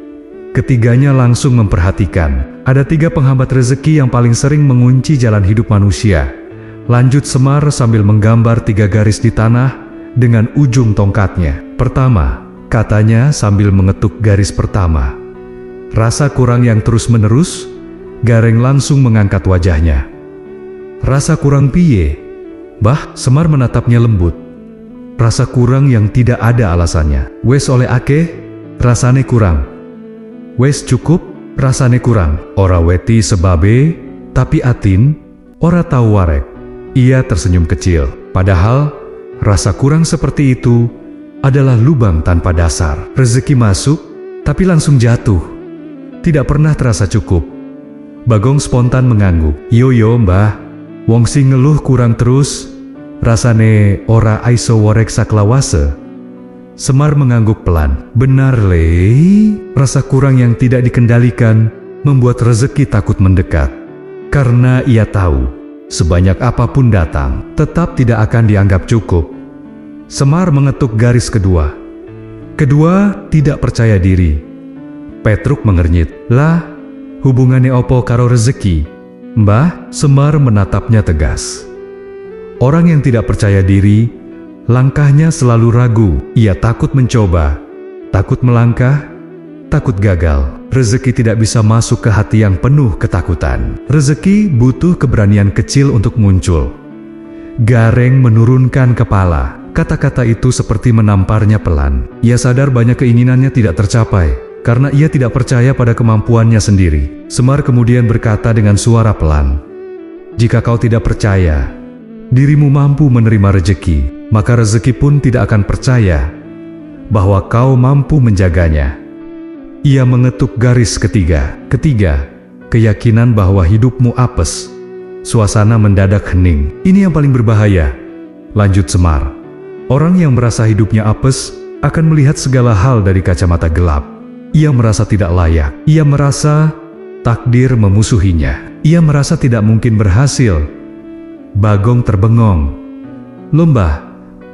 Ketiganya langsung memperhatikan. "Ada 3 penghambat rezeki yang paling sering mengunci jalan hidup manusia," lanjut Semar sambil menggambar 3 garis di tanah dengan ujung tongkatnya. "Pertama," katanya sambil mengetuk garis pertama, "rasa kurang yang terus-menerus." Gareng langsung mengangkat wajahnya. "Rasa kurang piye, Mbah?" Semar menatapnya lembut. "Rasa kurang yang tidak ada alasannya. Wes oleh akeh, rasane kurang. Wes cukup, rasane kurang. Ora weti sebabe, tapi atin, ora tau warek." Ia tersenyum kecil. Padahal, rasa kurang seperti itu adalah lubang tanpa dasar. Rezeki masuk, tapi langsung jatuh. Tidak pernah terasa cukup. Bagong spontan mengangguk. "Yo Mbah, wong sing ngeluh kurang terus, rasane ora aiso worek saklawase." Semar mengangguk pelan. "Benar Le, rasa kurang yang tidak dikendalikan membuat rezeki takut mendekat. Karena ia tahu, sebanyak apapun datang, tetap tidak akan dianggap cukup." Semar mengetuk garis kedua. Kedua tidak percaya diri. Petruk mengernyit. "Lah, hubungannya opo karo rezeki, Mbah?" Semar menatapnya tegas. Orang yang tidak percaya diri, langkahnya selalu ragu. Ia takut mencoba, takut melangkah, takut gagal. Rezeki tidak bisa masuk ke hati yang penuh ketakutan. Rezeki butuh keberanian kecil untuk muncul. Gareng menurunkan kepala. Kata-kata itu seperti menamparnya pelan. Ia sadar banyak keinginannya tidak tercapai, karena ia tidak percaya pada kemampuannya sendiri. Semar kemudian berkata dengan suara pelan, "Jika kau tidak percaya, dirimu mampu menerima rezeki, maka rezeki pun tidak akan percaya bahwa kau mampu menjaganya. Ia mengetuk garis ketiga. Ketiga, keyakinan bahwa hidupmu apes. Suasana mendadak hening. Ini yang paling berbahaya. Lanjut Semar. Orang yang merasa hidupnya apes akan melihat segala hal dari kacamata gelap. Ia merasa tidak layak. Ia merasa takdir memusuhinya. Ia merasa tidak mungkin berhasil. Bagong terbengong. Lembah,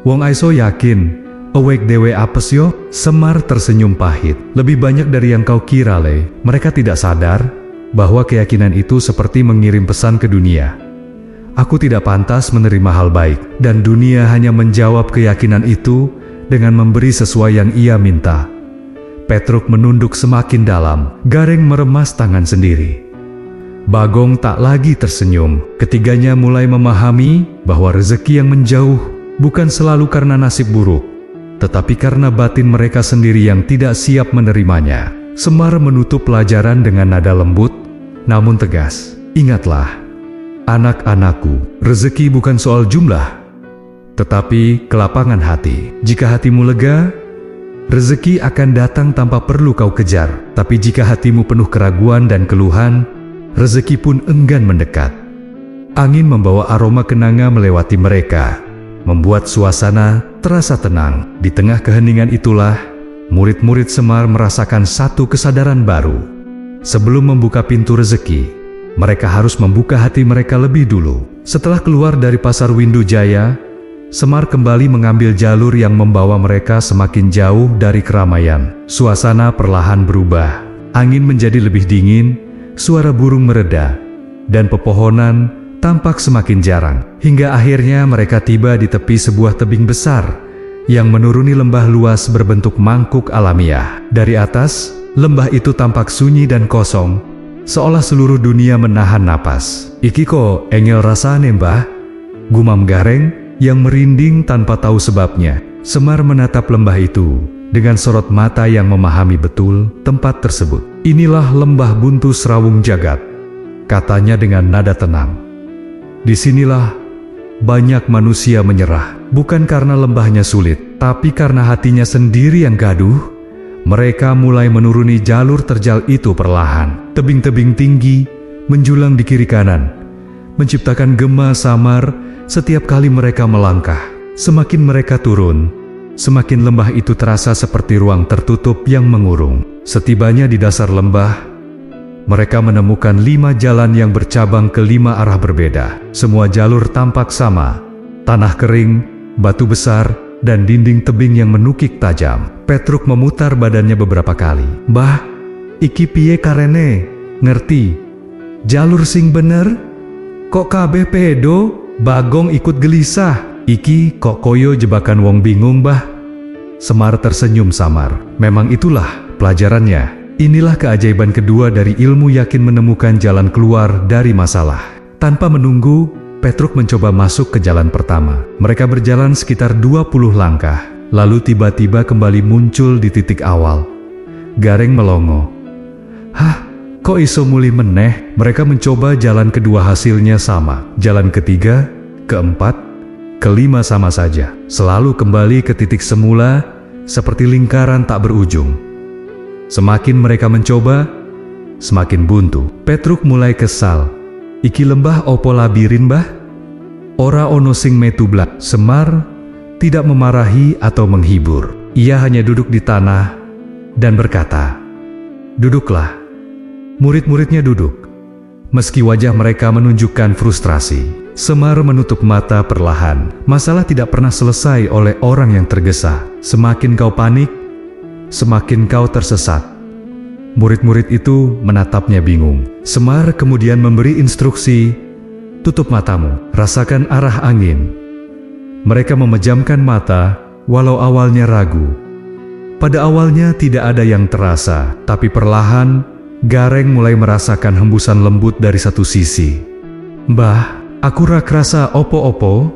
wong aiso yakin awake dewe apes yo. Semar tersenyum pahit. Lebih banyak dari yang kau kira, Le. Mereka tidak sadar bahwa keyakinan itu seperti mengirim pesan ke dunia. Aku tidak pantas menerima hal baik, dan dunia hanya menjawab keyakinan itu dengan memberi sesuai yang ia minta. Petruk menunduk semakin dalam. Gareng meremas tangan sendiri. Bagong tak lagi tersenyum. Ketiganya mulai memahami bahwa rezeki yang menjauh bukan selalu karena nasib buruk, tetapi karena batin mereka sendiri yang tidak siap menerimanya. Semar menutup pelajaran dengan nada lembut, namun tegas. Ingatlah, anak-anakku, rezeki bukan soal jumlah, tetapi kelapangan hati. Jika hatimu lega, rezeki akan datang tanpa perlu kau kejar. Tapi jika hatimu penuh keraguan dan keluhan, rezeki pun enggan mendekat. Angin membawa aroma kenanga melewati mereka, membuat suasana terasa tenang. Di tengah keheningan itulah, murid-murid Semar merasakan satu kesadaran baru. Sebelum membuka pintu rezeki, mereka harus membuka hati mereka lebih dulu. Setelah keluar dari pasar Windu Jaya, Semar kembali mengambil jalur yang membawa mereka semakin jauh dari keramaian. Suasana perlahan berubah. Angin menjadi lebih dingin, suara burung mereda, dan pepohonan tampak semakin jarang. Hingga akhirnya mereka tiba di tepi sebuah tebing besar yang menuruni lembah luas berbentuk mangkuk alamiah. Dari atas, lembah itu tampak sunyi dan kosong, seolah seluruh dunia menahan napas. Iki kok engel rasane, Mbah? Gumam Gareng yang merinding tanpa tahu sebabnya. Semar menatap lembah itu dengan sorot mata yang memahami betul tempat tersebut. Inilah lembah Buntu Serawung Jagat, katanya dengan nada tenang. Disinilah banyak manusia menyerah, bukan karena lembahnya sulit, tapi karena hatinya sendiri yang gaduh. Mereka mulai menuruni jalur terjal itu perlahan. Tebing-tebing tinggi menjulang di kiri kanan, menciptakan gema samar setiap kali mereka melangkah. Semakin mereka turun, semakin lembah itu terasa seperti ruang tertutup yang mengurung. Setibanya di dasar lembah, mereka menemukan 5 jalan yang bercabang ke 5 arah berbeda. Semua jalur tampak sama, tanah kering, batu besar, dan dinding tebing yang menukik tajam. Petruk memutar badannya beberapa kali. Mbah, iki piye karene? Ngerti? Jalur sing bener? Kok kabeh pedo? Bagong ikut gelisah. Iki kok koyo jebakan wong bingung, Mbah? Semar tersenyum samar. Memang itulah pelajarannya. Inilah keajaiban kedua dari ilmu, yakin menemukan jalan keluar dari masalah. Tanpa menunggu, Petruk mencoba masuk ke jalan pertama. Mereka berjalan sekitar 20 langkah, lalu tiba-tiba kembali muncul di titik awal. Gareng melongo. Hah, kok iso muli meneh? Mereka mencoba jalan kedua, hasilnya sama. Jalan ketiga, keempat, kelima sama saja. Selalu kembali ke titik semula, seperti lingkaran tak berujung. Semakin mereka mencoba, semakin buntu. Petruk mulai kesal. Iki lembah opo labirin, Mbah? Ora ono sing metu blak. Semar tidak memarahi atau menghibur. Ia hanya duduk di tanah dan berkata, "Duduklah." Murid-muridnya duduk. Meski wajah mereka menunjukkan frustrasi, Semar menutup mata perlahan. Masalah tidak pernah selesai oleh orang yang tergesa. Semakin kau panik, semakin kau tersesat. Murid-murid itu menatapnya bingung. Semar kemudian memberi instruksi, "Tutup matamu, rasakan arah angin." Mereka memejamkan mata, walau awalnya ragu. Pada awalnya tidak ada yang terasa, tapi perlahan, Gareng mulai merasakan hembusan lembut dari satu sisi. "Mbah, aku ra krasa opo-opo."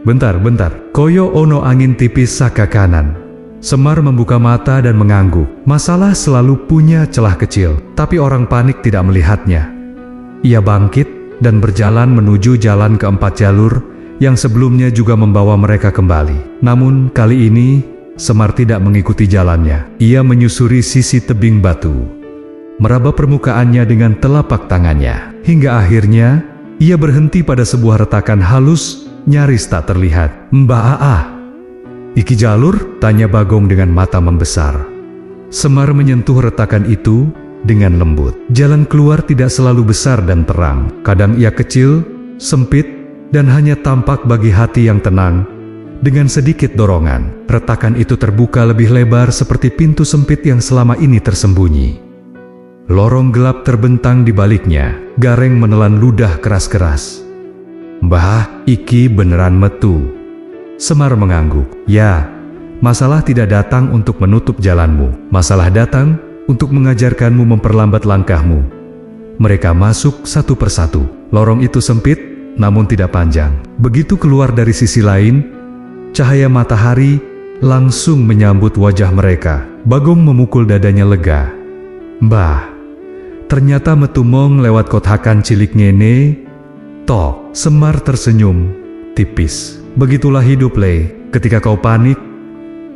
Bentar. Koyo ono angin tipis saka kanan." Semar membuka mata dan mengangguk. Masalah selalu punya celah kecil, tapi orang panik tidak melihatnya. Ia bangkit dan berjalan menuju jalan keempat jalur yang sebelumnya juga membawa mereka kembali. Namun kali ini Semar tidak mengikuti jalannya. Ia menyusuri sisi tebing batu, meraba permukaannya dengan telapak tangannya, hingga akhirnya ia berhenti pada sebuah retakan halus, nyaris tak terlihat. "Mbak Aa, iki jalur?" tanya Bagong dengan mata membesar. Semar menyentuh retakan itu dengan lembut. Jalan keluar tidak selalu besar dan terang. Kadang ia kecil, sempit, dan hanya tampak bagi hati yang tenang. Dengan sedikit dorongan, retakan itu terbuka lebih lebar seperti pintu sempit yang selama ini tersembunyi. Lorong gelap terbentang di baliknya. Gareng menelan ludah keras-keras. "Mbah, iki beneran metu." Semar mengangguk. "Ya, masalah tidak datang untuk menutup jalanmu. Masalah datang untuk mengajarkanmu memperlambat langkahmu." Mereka masuk satu persatu. Lorong itu sempit, namun tidak panjang. Begitu keluar dari sisi lain, cahaya matahari langsung menyambut wajah mereka. Bagong memukul dadanya lega. "Mbah, ternyata metumong lewat kotakan cilik ngene, tok." Semar tersenyum tipis. "Begitulah hidup, Le. Ketika kau panik,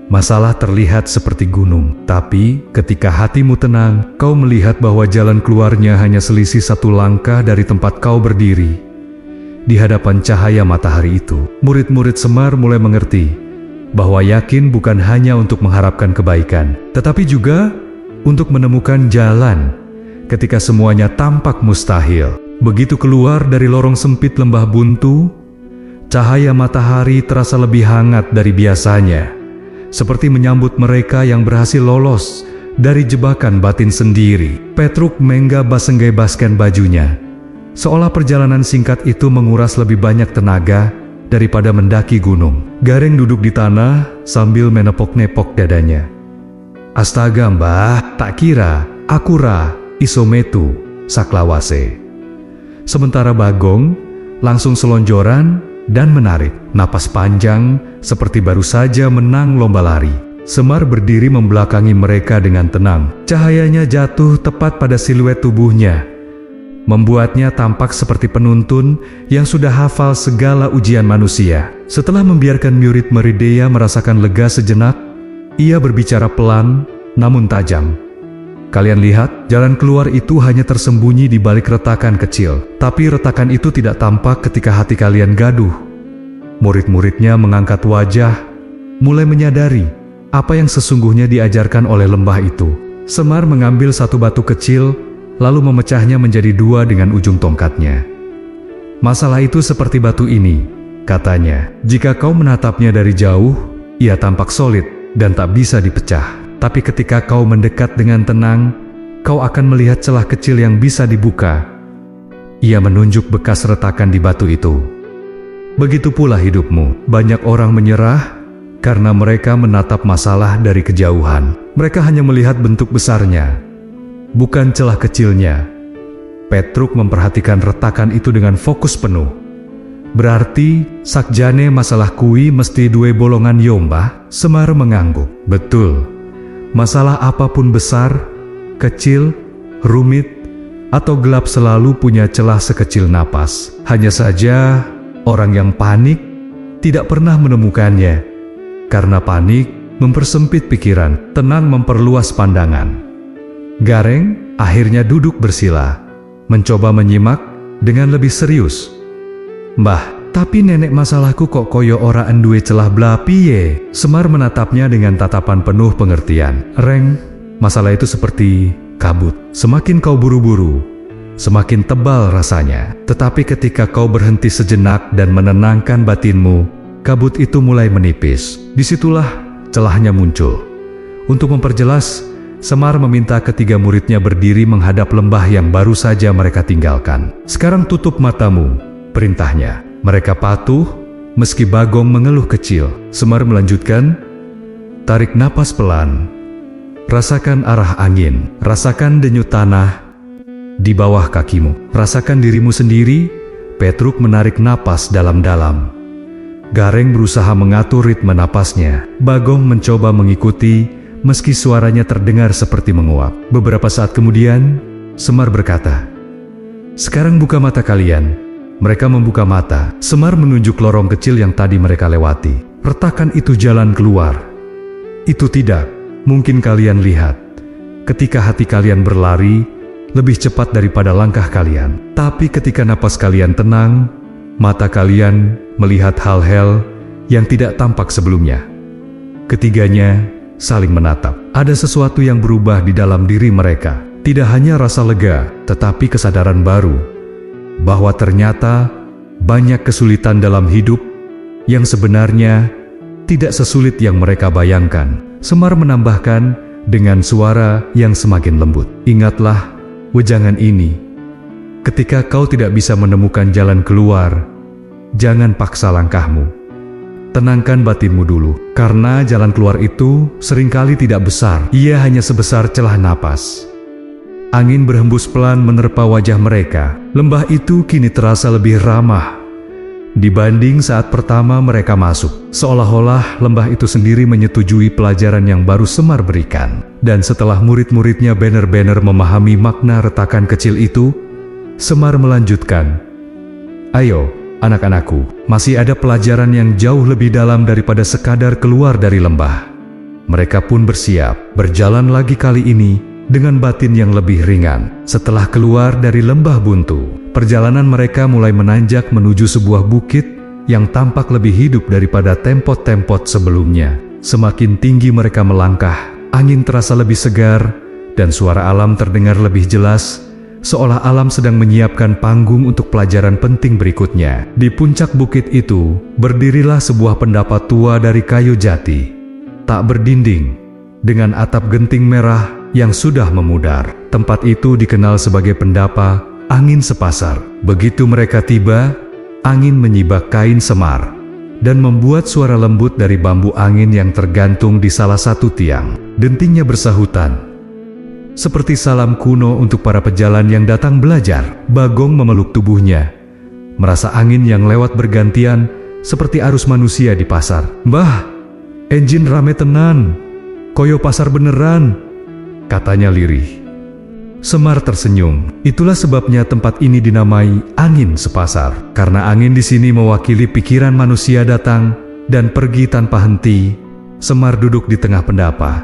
masalah terlihat seperti gunung. Tapi ketika hatimu tenang, kau melihat bahwa jalan keluarnya hanya selisih satu langkah dari tempat kau berdiri." Di hadapan cahaya matahari itu, murid-murid Semar mulai mengerti bahwa yakin bukan hanya untuk mengharapkan kebaikan, tetapi juga untuk menemukan jalan ketika semuanya tampak mustahil. Begitu keluar dari lorong sempit lembah buntu, cahaya matahari terasa lebih hangat dari biasanya, seperti menyambut mereka yang berhasil lolos dari jebakan batin sendiri. Petruk menggebas-gebaskan bajunya, seolah perjalanan singkat itu menguras lebih banyak tenaga daripada mendaki gunung. Gareng duduk di tanah sambil menepok-nepok dadanya. "Astaga Mbah, tak kira akura isometu saklawase." Sementara Bagong langsung selonjoran dan menarik napas panjang seperti baru saja menang lomba lari. Semar berdiri membelakangi mereka dengan tenang. Cahayanya jatuh tepat pada siluet tubuhnya, membuatnya tampak seperti penuntun yang sudah hafal segala ujian manusia. Setelah membiarkan murid-murid Deya merasakan lega sejenak, ia berbicara pelan namun tajam. "Kalian lihat, jalan keluar itu hanya tersembunyi di balik retakan kecil. Tapi retakan itu tidak tampak ketika hati kalian gaduh." Murid-muridnya mengangkat wajah, mulai menyadari apa yang sesungguhnya diajarkan oleh lembah itu. Semar mengambil satu batu kecil, lalu memecahnya menjadi dua dengan ujung tongkatnya. "Masalah itu seperti batu ini," katanya. "Jika kau menatapnya dari jauh, ia tampak solid dan tak bisa dipecah. Tapi ketika kau mendekat dengan tenang, kau akan melihat celah kecil yang bisa dibuka." Ia menunjuk bekas retakan di batu itu. "Begitu pula hidupmu. Banyak orang menyerah karena mereka menatap masalah dari kejauhan. Mereka hanya melihat bentuk besarnya, bukan celah kecilnya." Petruk memperhatikan retakan itu dengan fokus penuh. "Berarti sakjane masalah kui mesti duwe bolongan yomba?" Semar mengangguk. "Betul. Masalah apapun besar, kecil, rumit, atau gelap selalu punya celah sekecil napas. Hanya saja orang yang panik tidak pernah menemukannya. Karena panik mempersempit pikiran, tenang memperluas pandangan." Gareng akhirnya duduk bersila, mencoba menyimak dengan lebih serius. "Mbah, tapi nenek masalahku kok koyo ora enduwe celah blapi ye." Semar menatapnya dengan tatapan penuh pengertian. "Reng, masalah itu seperti kabut. Semakin kau buru-buru, semakin tebal rasanya. Tetapi ketika kau berhenti sejenak dan menenangkan batinmu, kabut itu mulai menipis. Disitulah celahnya muncul." Untuk memperjelas, Semar meminta ketiga muridnya berdiri menghadap lembah yang baru saja mereka tinggalkan. "Sekarang tutup matamu," perintahnya. Mereka patuh, meski Bagong mengeluh kecil. Semar melanjutkan, "Tarik napas pelan. Rasakan arah angin. Rasakan denyut tanah di bawah kakimu. Rasakan dirimu sendiri." Petruk menarik napas dalam-dalam. Gareng berusaha mengatur ritme napasnya. Bagong mencoba mengikuti, meski suaranya terdengar seperti menguap. Beberapa saat kemudian, Semar berkata, "Sekarang buka mata kalian. Mereka membuka mata. Semar menunjuk lorong kecil yang tadi mereka lewati. Retakan itu jalan keluar. Itu tidak. Mungkin kalian lihat. Ketika hati kalian berlari, lebih cepat daripada langkah kalian. Tapi ketika napas kalian tenang, mata kalian melihat hal-hal yang tidak tampak sebelumnya. Ketiganya saling menatap. Ada sesuatu yang berubah di dalam diri mereka. Tidak hanya rasa lega, tetapi kesadaran baru. Bahwa ternyata banyak kesulitan dalam hidup yang sebenarnya tidak sesulit yang mereka bayangkan. Semar menambahkan dengan suara yang semakin lembut. Ingatlah wejangan ini. Ketika kau tidak bisa menemukan jalan keluar, jangan paksa langkahmu. Tenangkan batinmu dulu, karena jalan keluar itu seringkali tidak besar. Ia hanya sebesar celah napas. Angin berhembus pelan menerpa wajah mereka. Lembah itu kini terasa lebih ramah dibanding saat pertama mereka masuk. Seolah-olah lembah itu sendiri menyetujui pelajaran yang baru Semar berikan. Dan setelah murid-muridnya benar-benar memahami makna retakan kecil itu, Semar melanjutkan, "Ayo, anak-anakku, masih ada pelajaran yang jauh lebih dalam daripada sekadar keluar dari lembah." Mereka pun bersiap berjalan lagi kali ini dengan batin yang lebih ringan. Setelah keluar dari lembah buntu, perjalanan mereka mulai menanjak menuju sebuah bukit yang tampak lebih hidup daripada tempot-tempot sebelumnya. Semakin tinggi mereka melangkah, angin terasa lebih segar, dan suara alam terdengar lebih jelas, seolah alam sedang menyiapkan panggung untuk pelajaran penting berikutnya. Di puncak bukit itu, berdirilah sebuah pendapa tua dari kayu jati, tak berdinding, dengan atap genting merah yang sudah memudar. Tempat itu dikenal sebagai pendapa angin sepasar. Begitu mereka tiba, angin menyibak kain Semar dan membuat suara lembut dari bambu angin yang tergantung di salah satu tiang. Dentingnya bersahutan, seperti salam kuno untuk para pejalan yang datang belajar. Bagong memeluk tubuhnya, merasa angin yang lewat bergantian seperti arus manusia di pasar. "Mbah, enjin rame tenan, koyo pasar beneran," katanya lirih. Semar tersenyum. Itulah sebabnya tempat ini dinamai angin sepasar. Karena angin di sini mewakili pikiran manusia datang dan pergi tanpa henti. Semar duduk di tengah pendapa,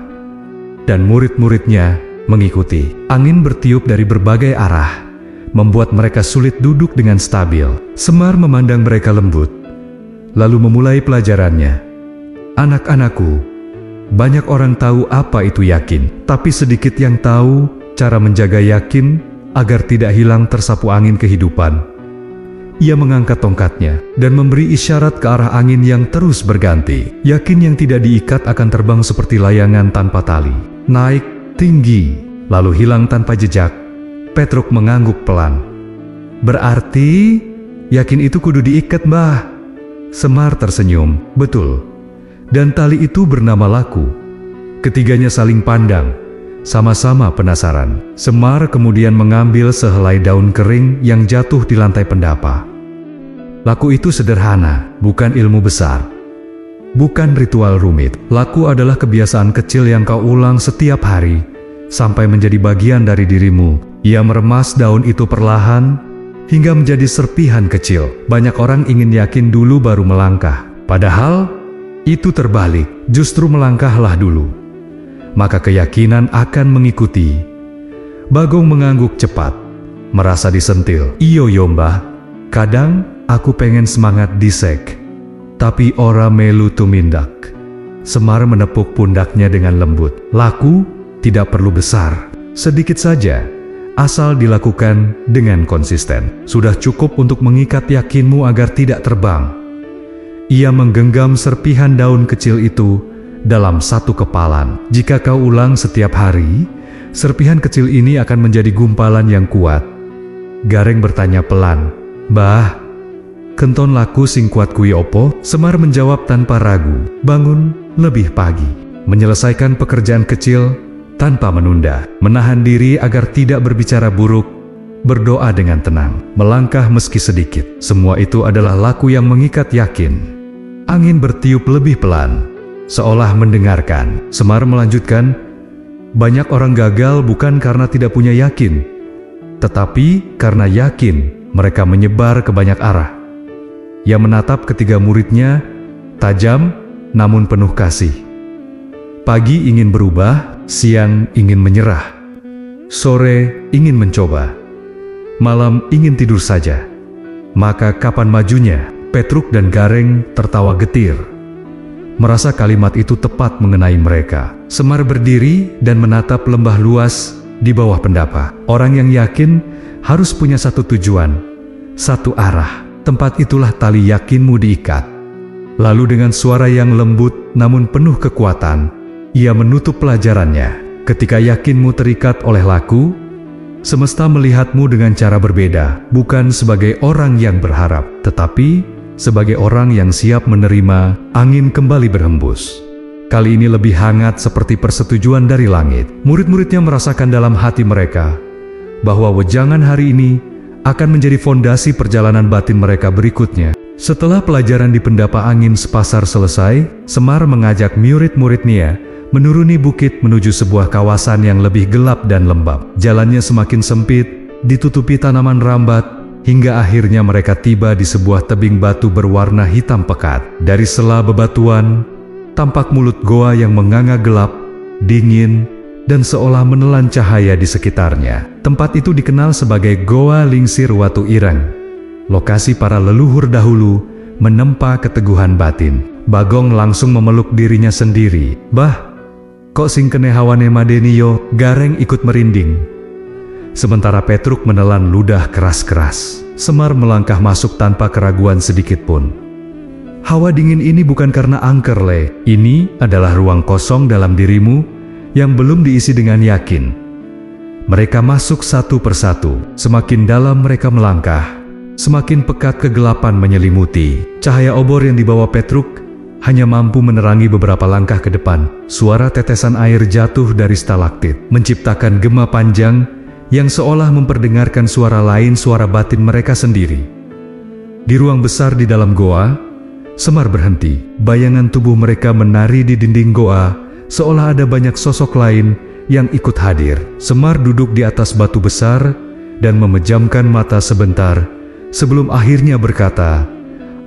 dan murid-muridnya mengikuti. Angin bertiup dari berbagai arah, membuat mereka sulit duduk dengan stabil. Semar memandang mereka lembut, lalu memulai pelajarannya. "Anak-anakku, banyak orang tahu apa itu yakin, tapi sedikit yang tahu cara menjaga yakin agar tidak hilang tersapu angin kehidupan." Ia mengangkat tongkatnya dan memberi isyarat ke arah angin yang terus berganti. Yakin yang tidak diikat akan terbang seperti layangan tanpa tali, naik tinggi, lalu hilang tanpa jejak. Petruk mengangguk pelan. "Berarti yakin itu kudu diikat, Mbah." Semar tersenyum. "Betul. Dan tali itu bernama laku." Ketiganya saling pandang, sama-sama penasaran. Semar kemudian mengambil sehelai daun kering yang jatuh di lantai pendapa. Laku itu sederhana, bukan ilmu besar, bukan ritual rumit. Laku adalah kebiasaan kecil yang kau ulang setiap hari, sampai menjadi bagian dari dirimu. Ia meremas daun itu perlahan, hingga menjadi serpihan kecil. Banyak orang ingin yakin dulu baru melangkah. Padahal itu terbalik, justru melangkahlah dulu, maka keyakinan akan mengikuti. Bagong mengangguk cepat, merasa disentil. "Iyo Mbah, kadang aku pengen semangat disek, tapi ora melu tumindak." Semar menepuk pundaknya dengan lembut. Laku tidak perlu besar, sedikit saja, asal dilakukan dengan konsisten. Sudah cukup untuk mengikat yakinmu agar tidak terbang. Ia menggenggam serpihan daun kecil itu dalam satu kepalan. Jika kau ulang setiap hari, serpihan kecil ini akan menjadi gumpalan yang kuat. Gareng bertanya pelan, "Bah, kenton laku sing kuat kui opo?" Semar menjawab tanpa ragu, "Bangun lebih pagi, menyelesaikan pekerjaan kecil tanpa menunda, menahan diri agar tidak berbicara buruk, berdoa dengan tenang, melangkah meski sedikit." Semua itu adalah laku yang mengikat yakin. Angin bertiup lebih pelan, seolah mendengarkan. Semar melanjutkan, "Banyak orang gagal bukan karena tidak punya yakin, tetapi karena yakin mereka menyebar ke banyak arah. Ia menatap ketiga muridnya, tajam namun penuh kasih. Pagi ingin berubah, siang ingin menyerah, sore ingin mencoba, malam ingin tidur saja. Maka kapan majunya? Petruk dan Gareng tertawa getir. Merasa kalimat itu tepat mengenai mereka. Semar berdiri dan menatap lembah luas di bawah pendapa. Orang yang yakin harus punya satu tujuan, satu arah. Tempat itulah tali yakinmu diikat. Lalu dengan suara yang lembut namun penuh kekuatan, ia menutup pelajarannya. Ketika yakinmu terikat oleh laku, semesta melihatmu dengan cara berbeda, bukan sebagai orang yang berharap, tetapi sebagai orang yang siap menerima angin kembali berhembus. Kali ini lebih hangat seperti persetujuan dari langit. Murid-muridnya merasakan dalam hati mereka bahwa wejangan hari ini akan menjadi fondasi perjalanan batin mereka berikutnya. Setelah pelajaran di pendapa angin sepasar selesai, Semar mengajak murid-muridnya menuruni bukit menuju sebuah kawasan yang lebih gelap dan lembab. Jalannya semakin sempit, ditutupi tanaman rambat, hingga akhirnya mereka tiba di sebuah tebing batu berwarna hitam pekat. Dari sela bebatuan, tampak mulut goa yang menganga gelap, dingin, dan seolah menelan cahaya di sekitarnya. Tempat itu dikenal sebagai Goa Lingsir Watu Ireng, lokasi para leluhur dahulu menempa keteguhan batin. Bagong langsung memeluk dirinya sendiri. Bah, kok sing kene hawane madeniyo? Gareng ikut merinding. Sementara Petruk menelan ludah keras-keras. Semar melangkah masuk tanpa keraguan sedikit pun. Hawa dingin ini bukan karena angker, Le. Ini adalah ruang kosong dalam dirimu yang belum diisi dengan yakin. Mereka masuk satu persatu. Semakin dalam mereka melangkah, semakin pekat kegelapan menyelimuti. Cahaya obor yang dibawa Petruk hanya mampu menerangi beberapa langkah ke depan. Suara tetesan air jatuh dari stalaktit menciptakan gema panjang yang seolah memperdengarkan suara lain, suara batin mereka sendiri. Di ruang besar di dalam goa, Semar berhenti. Bayangan tubuh mereka menari di dinding goa, seolah ada banyak sosok lain yang ikut hadir. Semar duduk di atas batu besar dan memejamkan mata sebentar sebelum akhirnya berkata,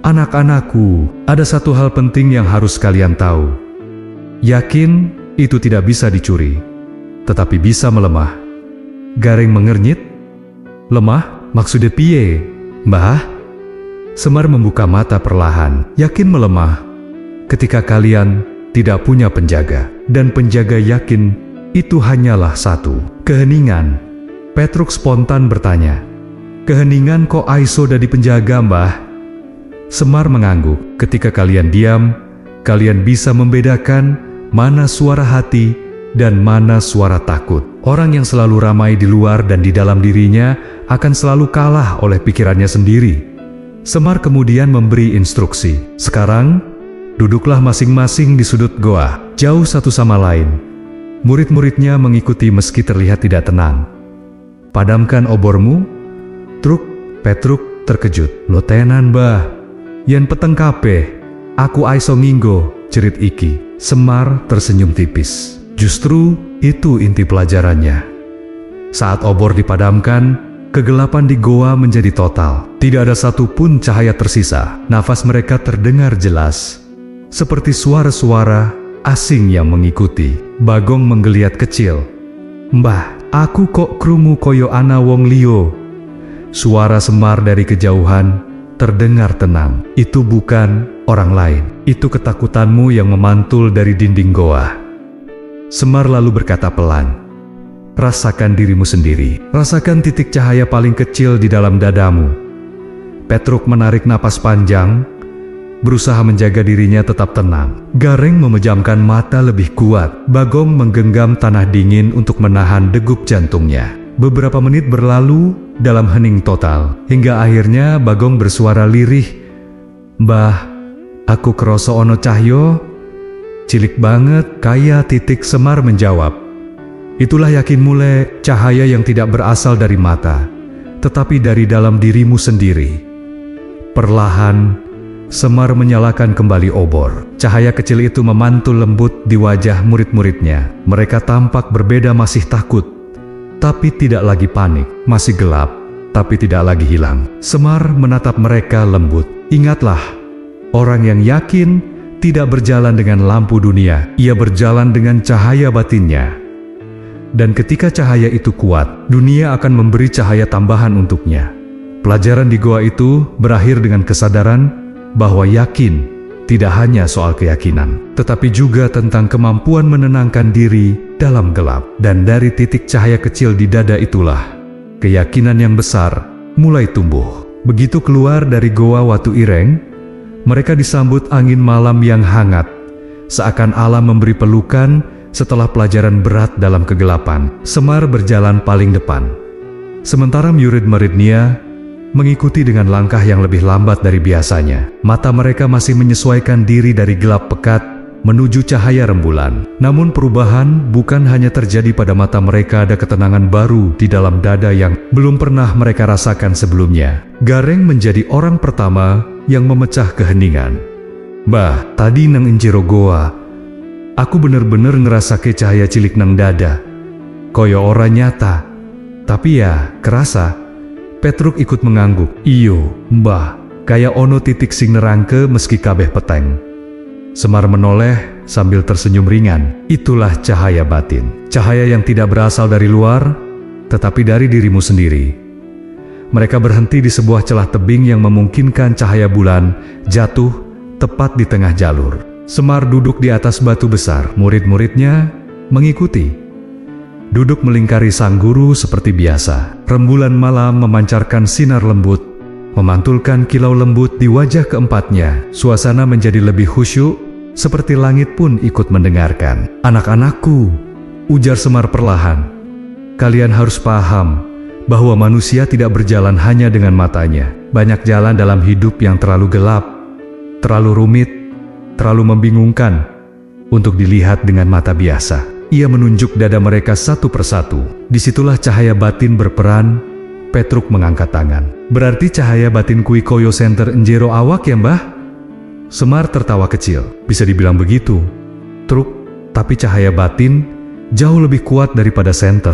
"Anak-anakku, ada satu hal penting yang harus kalian tahu. Yakin itu tidak bisa dicuri, tetapi bisa melemah." Gareng mengernyit. "Lemah? Maksudnya piye, Mbah?" Semar membuka mata perlahan. "Yakin melemah ketika kalian tidak punya penjaga, dan penjaga yakin itu hanyalah satu, keheningan." Petruk spontan bertanya, "Keheningan kok aiso dadi penjaga, Mbah?" Semar mengangguk. "Ketika kalian diam, kalian bisa membedakan mana suara hati dan mana suara takut. Orang yang selalu ramai di luar dan di dalam dirinya akan selalu kalah oleh pikirannya sendiri." Semar kemudian memberi instruksi, "Sekarang, duduklah masing-masing di sudut goa, jauh satu sama lain." Murid-muridnya mengikuti meski terlihat tidak tenang. "Padamkan obormu." Truk. Petruk terkejut. "Lo tenan, Mbah? Yen peteng kabeh, aku aiso nginggo," cerit iki. Semar tersenyum tipis. Justru itu inti pelajarannya. Saat obor dipadamkan, kegelapan di goa menjadi total. Tidak ada satupun cahaya tersisa. Nafas mereka terdengar jelas, seperti suara-suara asing yang mengikuti. Bagong menggeliat kecil. "Mbah, aku kok krungu koyo ana wong liyo." Suara Semar dari kejauhan terdengar tenang. "Itu bukan orang lain. Itu ketakutanmu yang memantul dari dinding goa." Semar lalu berkata pelan, "Rasakan dirimu sendiri. Rasakan titik cahaya paling kecil di dalam dadamu." Petruk menarik napas panjang, berusaha menjaga dirinya tetap tenang. Gareng memejamkan mata lebih kuat. Bagong menggenggam tanah dingin untuk menahan degup jantungnya. Beberapa menit berlalu dalam hening total, hingga akhirnya Bagong bersuara lirih, "Mbah, aku kroso ono cahyo. Cilik banget, kaya titik." Semar menjawab, "Itulah yakin mulai cahaya yang tidak berasal dari mata, tetapi dari dalam dirimu sendiri." Perlahan, Semar menyalakan kembali obor. Cahaya kecil itu memantul lembut di wajah murid-muridnya. Mereka tampak berbeda, masih takut, tapi tidak lagi panik. Masih gelap, tapi tidak lagi hilang. Semar menatap mereka lembut. Ingatlah, orang yang yakin tidak berjalan dengan lampu dunia, ia berjalan dengan cahaya batinnya. Dan ketika cahaya itu kuat, dunia akan memberi cahaya tambahan untuknya. Pelajaran di goa itu berakhir dengan kesadaran bahwa yakin tidak hanya soal keyakinan, tetapi juga tentang kemampuan menenangkan diri dalam gelap. Dan dari titik cahaya kecil di dada itulah, keyakinan yang besar mulai tumbuh. Begitu keluar dari goa Watu Ireng, mereka disambut angin malam yang hangat, seakan alam memberi pelukan setelah pelajaran berat dalam kegelapan. Semar berjalan paling depan, sementara murid-muridnya mengikuti dengan langkah yang lebih lambat dari biasanya. Mata mereka masih menyesuaikan diri dari gelap pekat menuju cahaya rembulan. Namun perubahan bukan hanya terjadi pada mata mereka, ada ketenangan baru di dalam dada yang belum pernah mereka rasakan sebelumnya. Gareng menjadi orang pertama yang memecah keheningan. "Bah, tadi nang injero goa, aku bener-bener ngerasa ke cahaya cilik nang dada. Koyo ora nyata, tapi ya kerasa." Petruk ikut mengangguk. "Iyo, mbah, kaya ono titik sing nerangke meski kabeh peteng." Semar menoleh sambil tersenyum ringan. Itulah cahaya batin. Cahaya yang tidak berasal dari luar, tetapi dari dirimu sendiri. Mereka berhenti di sebuah celah tebing yang memungkinkan cahaya bulan jatuh tepat di tengah jalur. Semar duduk di atas batu besar. Murid-muridnya mengikuti. Duduk melingkari sang guru seperti biasa. Rembulan malam memancarkan sinar lembut, memantulkan kilau lembut di wajah keempatnya. Suasana menjadi lebih khusyuk, seperti langit pun ikut mendengarkan. "Anak-anakku," ujar Semar perlahan, "kalian harus paham bahwa manusia tidak berjalan hanya dengan matanya. Banyak jalan dalam hidup yang terlalu gelap, terlalu rumit, terlalu membingungkan untuk dilihat dengan mata biasa." Ia menunjuk dada mereka satu persatu. Disitulah cahaya batin berperan. Petruk mengangkat tangan. "Berarti cahaya batin kui koyo senter enjero awak ya, mbah?" Semar tertawa kecil. "Bisa dibilang begitu, Truk, tapi cahaya batin jauh lebih kuat daripada senter.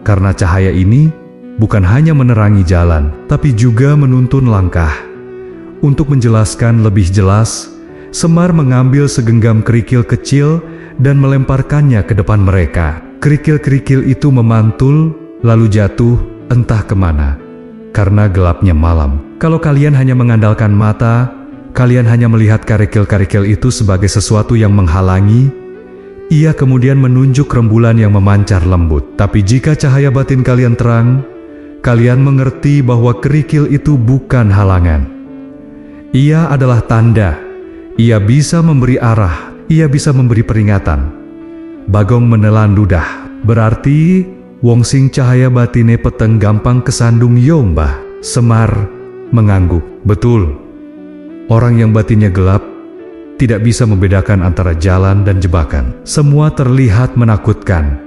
Karena cahaya ini bukan hanya menerangi jalan, tapi juga menuntun langkah." Untuk menjelaskan lebih jelas, Semar mengambil segenggam kerikil kecil dan melemparkannya ke depan mereka. Kerikil-kerikil itu memantul, lalu jatuh entah kemana, karena gelapnya malam. Kalau kalian hanya mengandalkan mata, kalian hanya melihat kerikil-kerikil itu sebagai sesuatu yang menghalangi. Ia kemudian menunjuk rembulan yang memancar lembut. Tapi jika cahaya batin kalian terang, kalian mengerti bahwa kerikil itu bukan halangan. Ia adalah tanda. Ia bisa memberi arah. Ia bisa memberi peringatan. Bagong menelan ludah. "Berarti wong sing cahaya batine peteng gampang kesandung yo, mbah?" Semar mengangguk. "Betul. Orang yang batinnya gelap tidak bisa membedakan antara jalan dan jebakan. Semua terlihat menakutkan.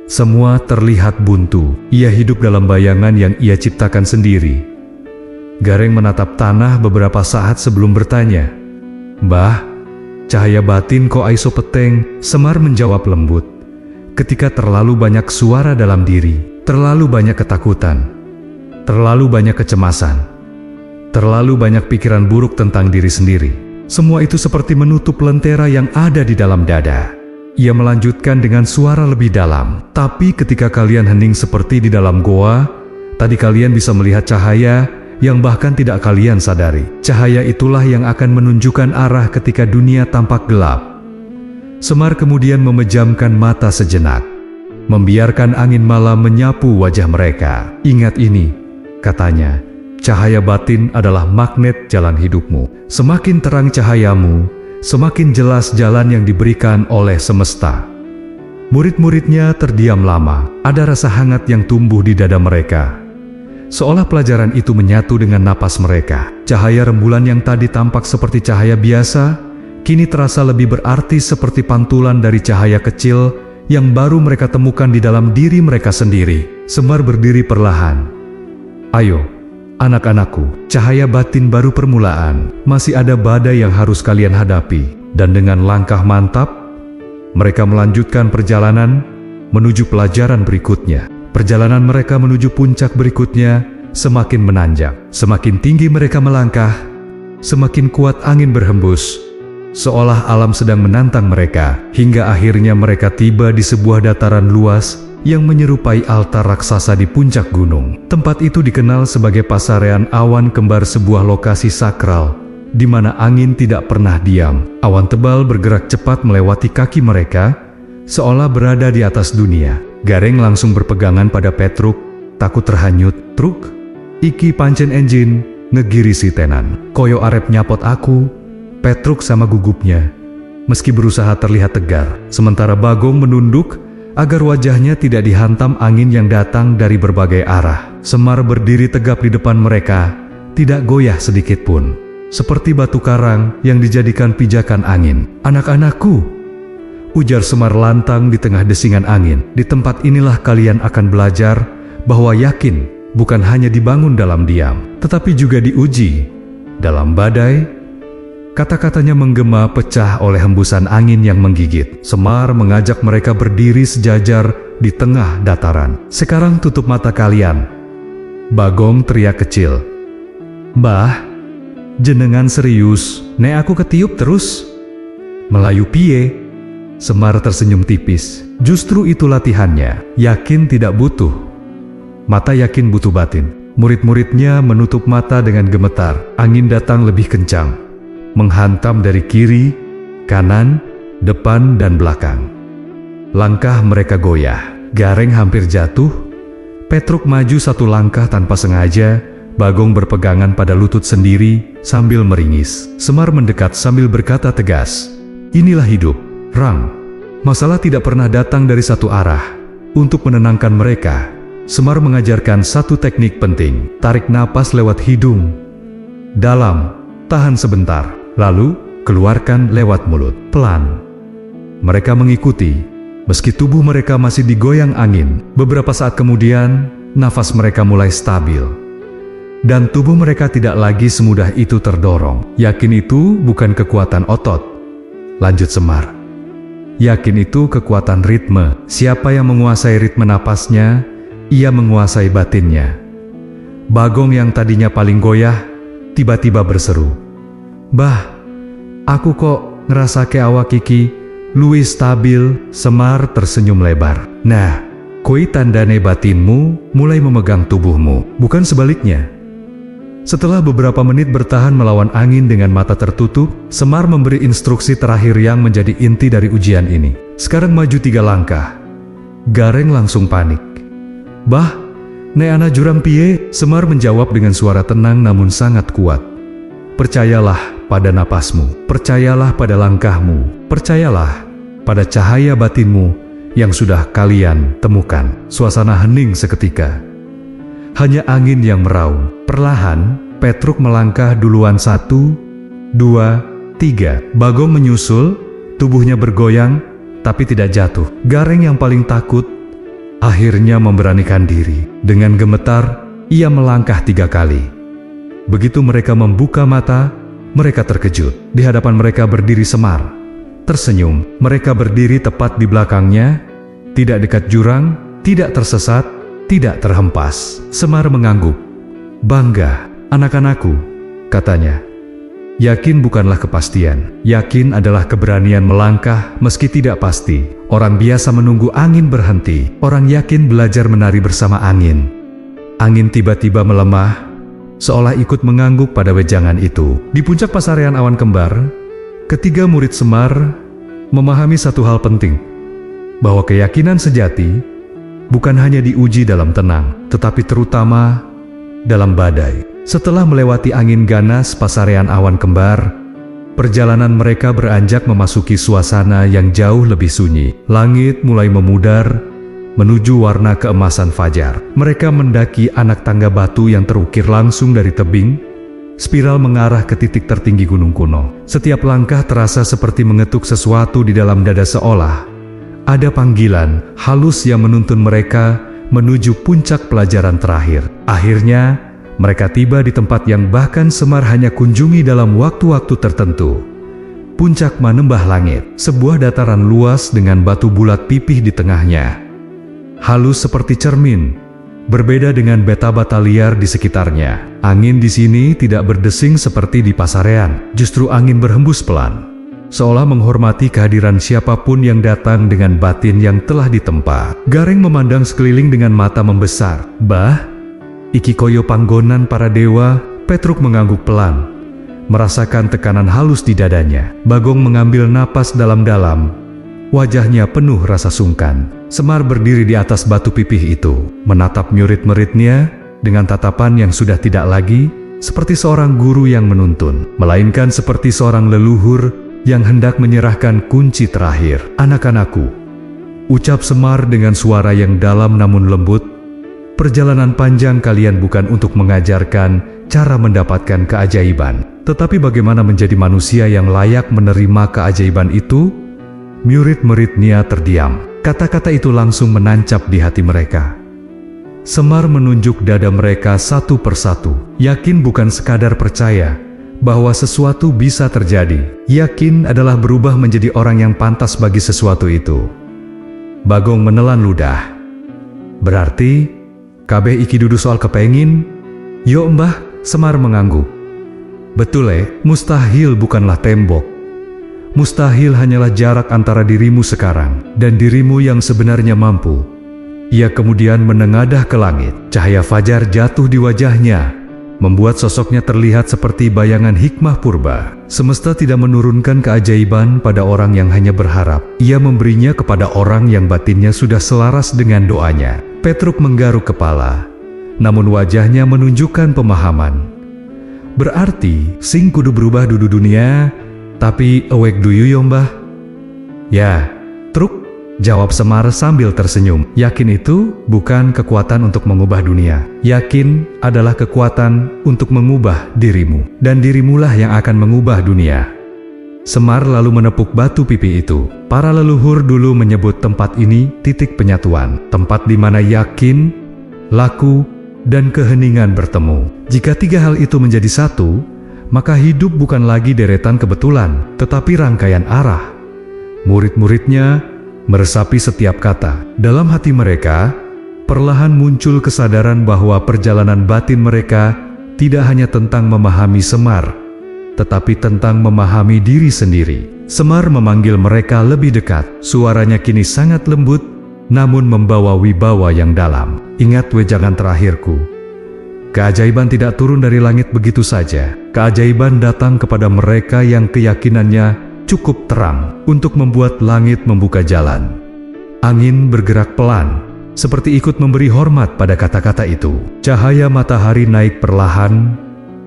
Semua terlihat buntu. Ia hidup dalam bayangan yang ia ciptakan sendiri." Gareng menatap tanah beberapa saat sebelum bertanya, "Mbah, cahaya batin kok aiso peteng?" Semar menjawab lembut. "Ketika terlalu banyak suara dalam diri, terlalu banyak ketakutan, terlalu banyak kecemasan, terlalu banyak pikiran buruk tentang diri sendiri, semua itu seperti menutup lentera yang ada di dalam dada." Ia melanjutkan dengan suara lebih dalam. "Tapi ketika kalian hening seperti di dalam goa, tadi kalian bisa melihat cahaya yang bahkan tidak kalian sadari. Cahaya itulah yang akan menunjukkan arah ketika dunia tampak gelap." Semar kemudian memejamkan mata sejenak, membiarkan angin malam menyapu wajah mereka. "Ingat ini," katanya, "cahaya batin adalah magnet jalan hidupmu. Semakin terang cahayamu, semakin jelas jalan yang diberikan oleh semesta." Murid-muridnya terdiam lama. Ada rasa hangat yang tumbuh di dada mereka, seolah pelajaran itu menyatu dengan napas mereka. Cahaya rembulan yang tadi tampak seperti cahaya biasa, kini terasa lebih berarti seperti pantulan dari cahaya kecil yang baru mereka temukan di dalam diri mereka sendiri. Semar berdiri perlahan. "Ayo, anak-anakku, cahaya batin baru permulaan. Masih ada badai yang harus kalian hadapi." Dan dengan langkah mantap, mereka melanjutkan perjalanan menuju pelajaran berikutnya. Perjalanan mereka menuju puncak berikutnya semakin menanjak. Semakin tinggi mereka melangkah, semakin kuat angin berhembus, seolah alam sedang menantang mereka, hingga akhirnya mereka tiba di sebuah dataran luas yang menyerupai altar raksasa di puncak gunung. Tempat itu dikenal sebagai Pasarean Awan Kembar, sebuah lokasi sakral di mana angin tidak pernah diam. Awan tebal bergerak cepat melewati kaki mereka, seolah berada di atas dunia. Gareng langsung berpegangan pada Petruk, takut terhanyut. "Truk, iki pancen engine, ngegirisi tenan. Koyo arep nyapot aku," Petruk sama gugupnya, meski berusaha terlihat tegar. Sementara Bagong menunduk agar wajahnya tidak dihantam angin yang datang dari berbagai arah. Semar berdiri tegap di depan mereka, tidak goyah sedikit pun, seperti batu karang yang dijadikan pijakan angin. "Anak-anakku," ujar Semar lantang di tengah desingan angin, "di tempat inilah kalian akan belajar bahwa yakin bukan hanya dibangun dalam diam, tetapi juga diuji dalam badai." Kata-katanya menggema pecah oleh hembusan angin yang menggigit. Semar mengajak mereka berdiri sejajar di tengah dataran. "Sekarang tutup mata kalian." Bagong teriak kecil. "Mbah, jenengan serius, nek aku ketiup terus? Melayu piye?" Semar tersenyum tipis. Justru itu latihannya. Yakin tidak butuh mata, yakin butuh batin. Murid-muridnya menutup mata dengan gemetar. Angin datang lebih kencang, menghantam dari kiri, kanan, depan, dan belakang. Langkah mereka goyah. Gareng hampir jatuh. Petruk maju satu langkah tanpa sengaja. Bagong berpegangan pada lutut sendiri sambil meringis. Semar mendekat sambil berkata tegas, "Inilah hidup, Rang. Masalah tidak pernah datang dari satu arah." Untuk menenangkan mereka, Semar mengajarkan satu teknik penting. Tarik napas lewat hidung dalam, tahan sebentar, lalu keluarkan lewat mulut pelan. Mereka mengikuti, meski tubuh mereka masih digoyang angin. Beberapa saat kemudian, nafas mereka mulai stabil, dan tubuh mereka tidak lagi semudah itu terdorong. "Yakin itu bukan kekuatan otot," lanjut Semar. "Yakin itu kekuatan ritme. Siapa yang menguasai ritme napasnya, ia menguasai batinnya." Bagong yang tadinya paling goyah, tiba-tiba berseru, "Bah, aku kok ngerasake awak iki luwih stabil." Semar tersenyum lebar. "Nah, kui tandane batinmu mulai memegang tubuhmu, bukan sebaliknya." Setelah beberapa menit bertahan melawan angin dengan mata tertutup, Semar memberi instruksi terakhir yang menjadi inti dari ujian ini. "Sekarang maju 3 langkah." Gareng langsung panik. "Bah, nek ana jurang piye?" Semar menjawab dengan suara tenang namun sangat kuat. "Percayalah pada napasmu, percayalah pada langkahmu, percayalah pada cahaya batinmu yang sudah kalian temukan." Suasana hening seketika. Hanya angin yang meraung. Perlahan, Petruk melangkah duluan. 1, 2, 3. Bagong menyusul, tubuhnya bergoyang, tapi tidak jatuh. Gareng yang paling takut, akhirnya memberanikan diri. Dengan gemetar, ia melangkah 3 kali. Begitu mereka membuka mata, mereka terkejut. Di hadapan mereka berdiri Semar. Tersenyum, mereka berdiri tepat di belakangnya, tidak dekat jurang, tidak tersesat, tidak terhempas. Semar mengangguk. "Bangga, anak-anakku," katanya. "Yakin bukanlah kepastian. Yakin adalah keberanian melangkah meski tidak pasti. Orang biasa menunggu angin berhenti. Orang yakin belajar menari bersama angin." Angin tiba-tiba melemah, seolah ikut mengangguk pada wejangan itu. Di puncak Pasarean Awan Kembar, ketiga murid Semar memahami satu hal penting, bahwa keyakinan sejati bukan hanya diuji dalam tenang, tetapi terutama dalam badai. Setelah melewati angin ganas Pasarean Awan Kembar, perjalanan mereka beranjak memasuki suasana yang jauh lebih sunyi. Langit mulai memudar menuju warna keemasan fajar. Mereka mendaki anak tangga batu yang terukir langsung dari tebing, spiral mengarah ke titik tertinggi gunung kuno. Setiap langkah terasa seperti mengetuk sesuatu di dalam dada, seolah ada panggilan halus yang menuntun mereka menuju puncak pelajaran terakhir. Akhirnya, mereka tiba di tempat yang bahkan Semar hanya kunjungi dalam waktu-waktu tertentu. Puncak Manembah Langit, sebuah dataran luas dengan batu bulat pipih di tengahnya. halus seperti cermin, berbeda dengan bata-bata liar di sekitarnya. Angin di sini tidak berdesing seperti di pasarean, justru angin berhembus pelan, seolah menghormati kehadiran siapapun yang datang dengan batin yang telah ditempa. Gareng memandang sekeliling dengan mata membesar. "Bah, iki koyo panggonan para dewa." Petruk mengangguk pelan, merasakan tekanan halus di dadanya. Bagong mengambil napas dalam-dalam, wajahnya penuh rasa sungkan. Semar berdiri di atas batu pipih itu, menatap murid-muridnya dengan tatapan yang sudah tidak lagi seperti seorang guru yang menuntun, melainkan seperti seorang leluhur yang hendak menyerahkan kunci terakhir. "Anak-anakku," ucap Semar dengan suara yang dalam namun lembut, "perjalanan panjang kalian bukan untuk mengajarkan cara mendapatkan keajaiban, tetapi bagaimana menjadi manusia yang layak menerima keajaiban itu." Murid-muridnya terdiam. Kata-kata itu langsung menancap di hati mereka. Semar menunjuk dada mereka satu persatu. Yakin bukan sekadar percaya bahwa sesuatu bisa terjadi. Yakin adalah berubah menjadi orang yang pantas bagi sesuatu itu. Bagong menelan ludah. "Berarti, kabeh iki dudu soal kepengin?" "Yo mbah," Semar mengangguk. "Betul mustahil bukanlah tembok. Mustahil hanyalah jarak antara dirimu sekarang dan dirimu yang sebenarnya mampu." Ia kemudian menengadah ke langit. Cahaya fajar jatuh di wajahnya, membuat sosoknya terlihat seperti bayangan hikmah purba. Semesta tidak menurunkan keajaiban pada orang yang hanya berharap. Ia memberinya kepada orang yang batinnya sudah selaras dengan doanya. Petruk menggaruk kepala, namun wajahnya menunjukkan pemahaman. "Berarti, sing kudu berubah dudu dunia, tapi awake duyu yo mbah?" "Ya, Truk," jawab Semar sambil tersenyum. Yakin itu bukan kekuatan untuk mengubah dunia. Yakin adalah kekuatan untuk mengubah dirimu. Dan dirimulah yang akan mengubah dunia. Semar lalu menepuk batu pipi itu. Para leluhur dulu menyebut tempat ini titik penyatuan. Tempat di mana yakin, laku, dan keheningan bertemu. Jika tiga hal itu menjadi satu, maka hidup bukan lagi deretan kebetulan, tetapi rangkaian arah. Murid-muridnya meresapi setiap kata. Dalam hati mereka, perlahan muncul kesadaran bahwa perjalanan batin mereka tidak hanya tentang memahami Semar, tetapi tentang memahami diri sendiri. Semar memanggil mereka lebih dekat. Suaranya kini sangat lembut, namun membawa wibawa yang dalam. "Ingat wejangan terakhirku. Keajaiban tidak turun dari langit begitu saja. Keajaiban datang kepada mereka yang keyakinannya cukup terang untuk membuat langit membuka jalan." Angin bergerak pelan, seperti ikut memberi hormat pada kata-kata itu. Cahaya matahari naik perlahan,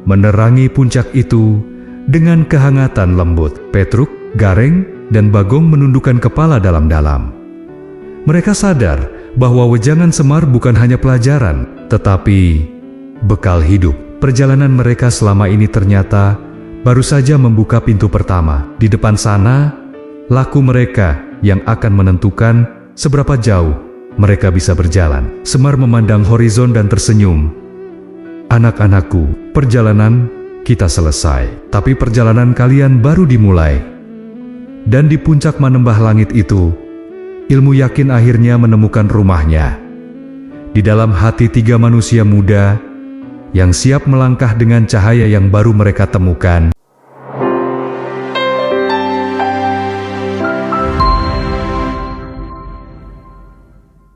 menerangi puncak itu dengan kehangatan lembut. Petruk, Gareng, dan Bagong menundukkan kepala dalam-dalam. Mereka sadar bahwa wejangan Semar bukan hanya pelajaran, tetapi bekal hidup. Perjalanan mereka selama ini ternyata baru saja membuka pintu pertama. Di depan sana, laku mereka yang akan menentukan seberapa jauh mereka bisa berjalan. Semar memandang horizon dan tersenyum. "Anak-anakku, perjalanan kita selesai, tapi perjalanan kalian baru dimulai." Dan di puncak manembah langit itu, ilmu yakin akhirnya menemukan rumahnya. Di dalam hati tiga manusia muda yang siap melangkah dengan cahaya yang baru mereka temukan,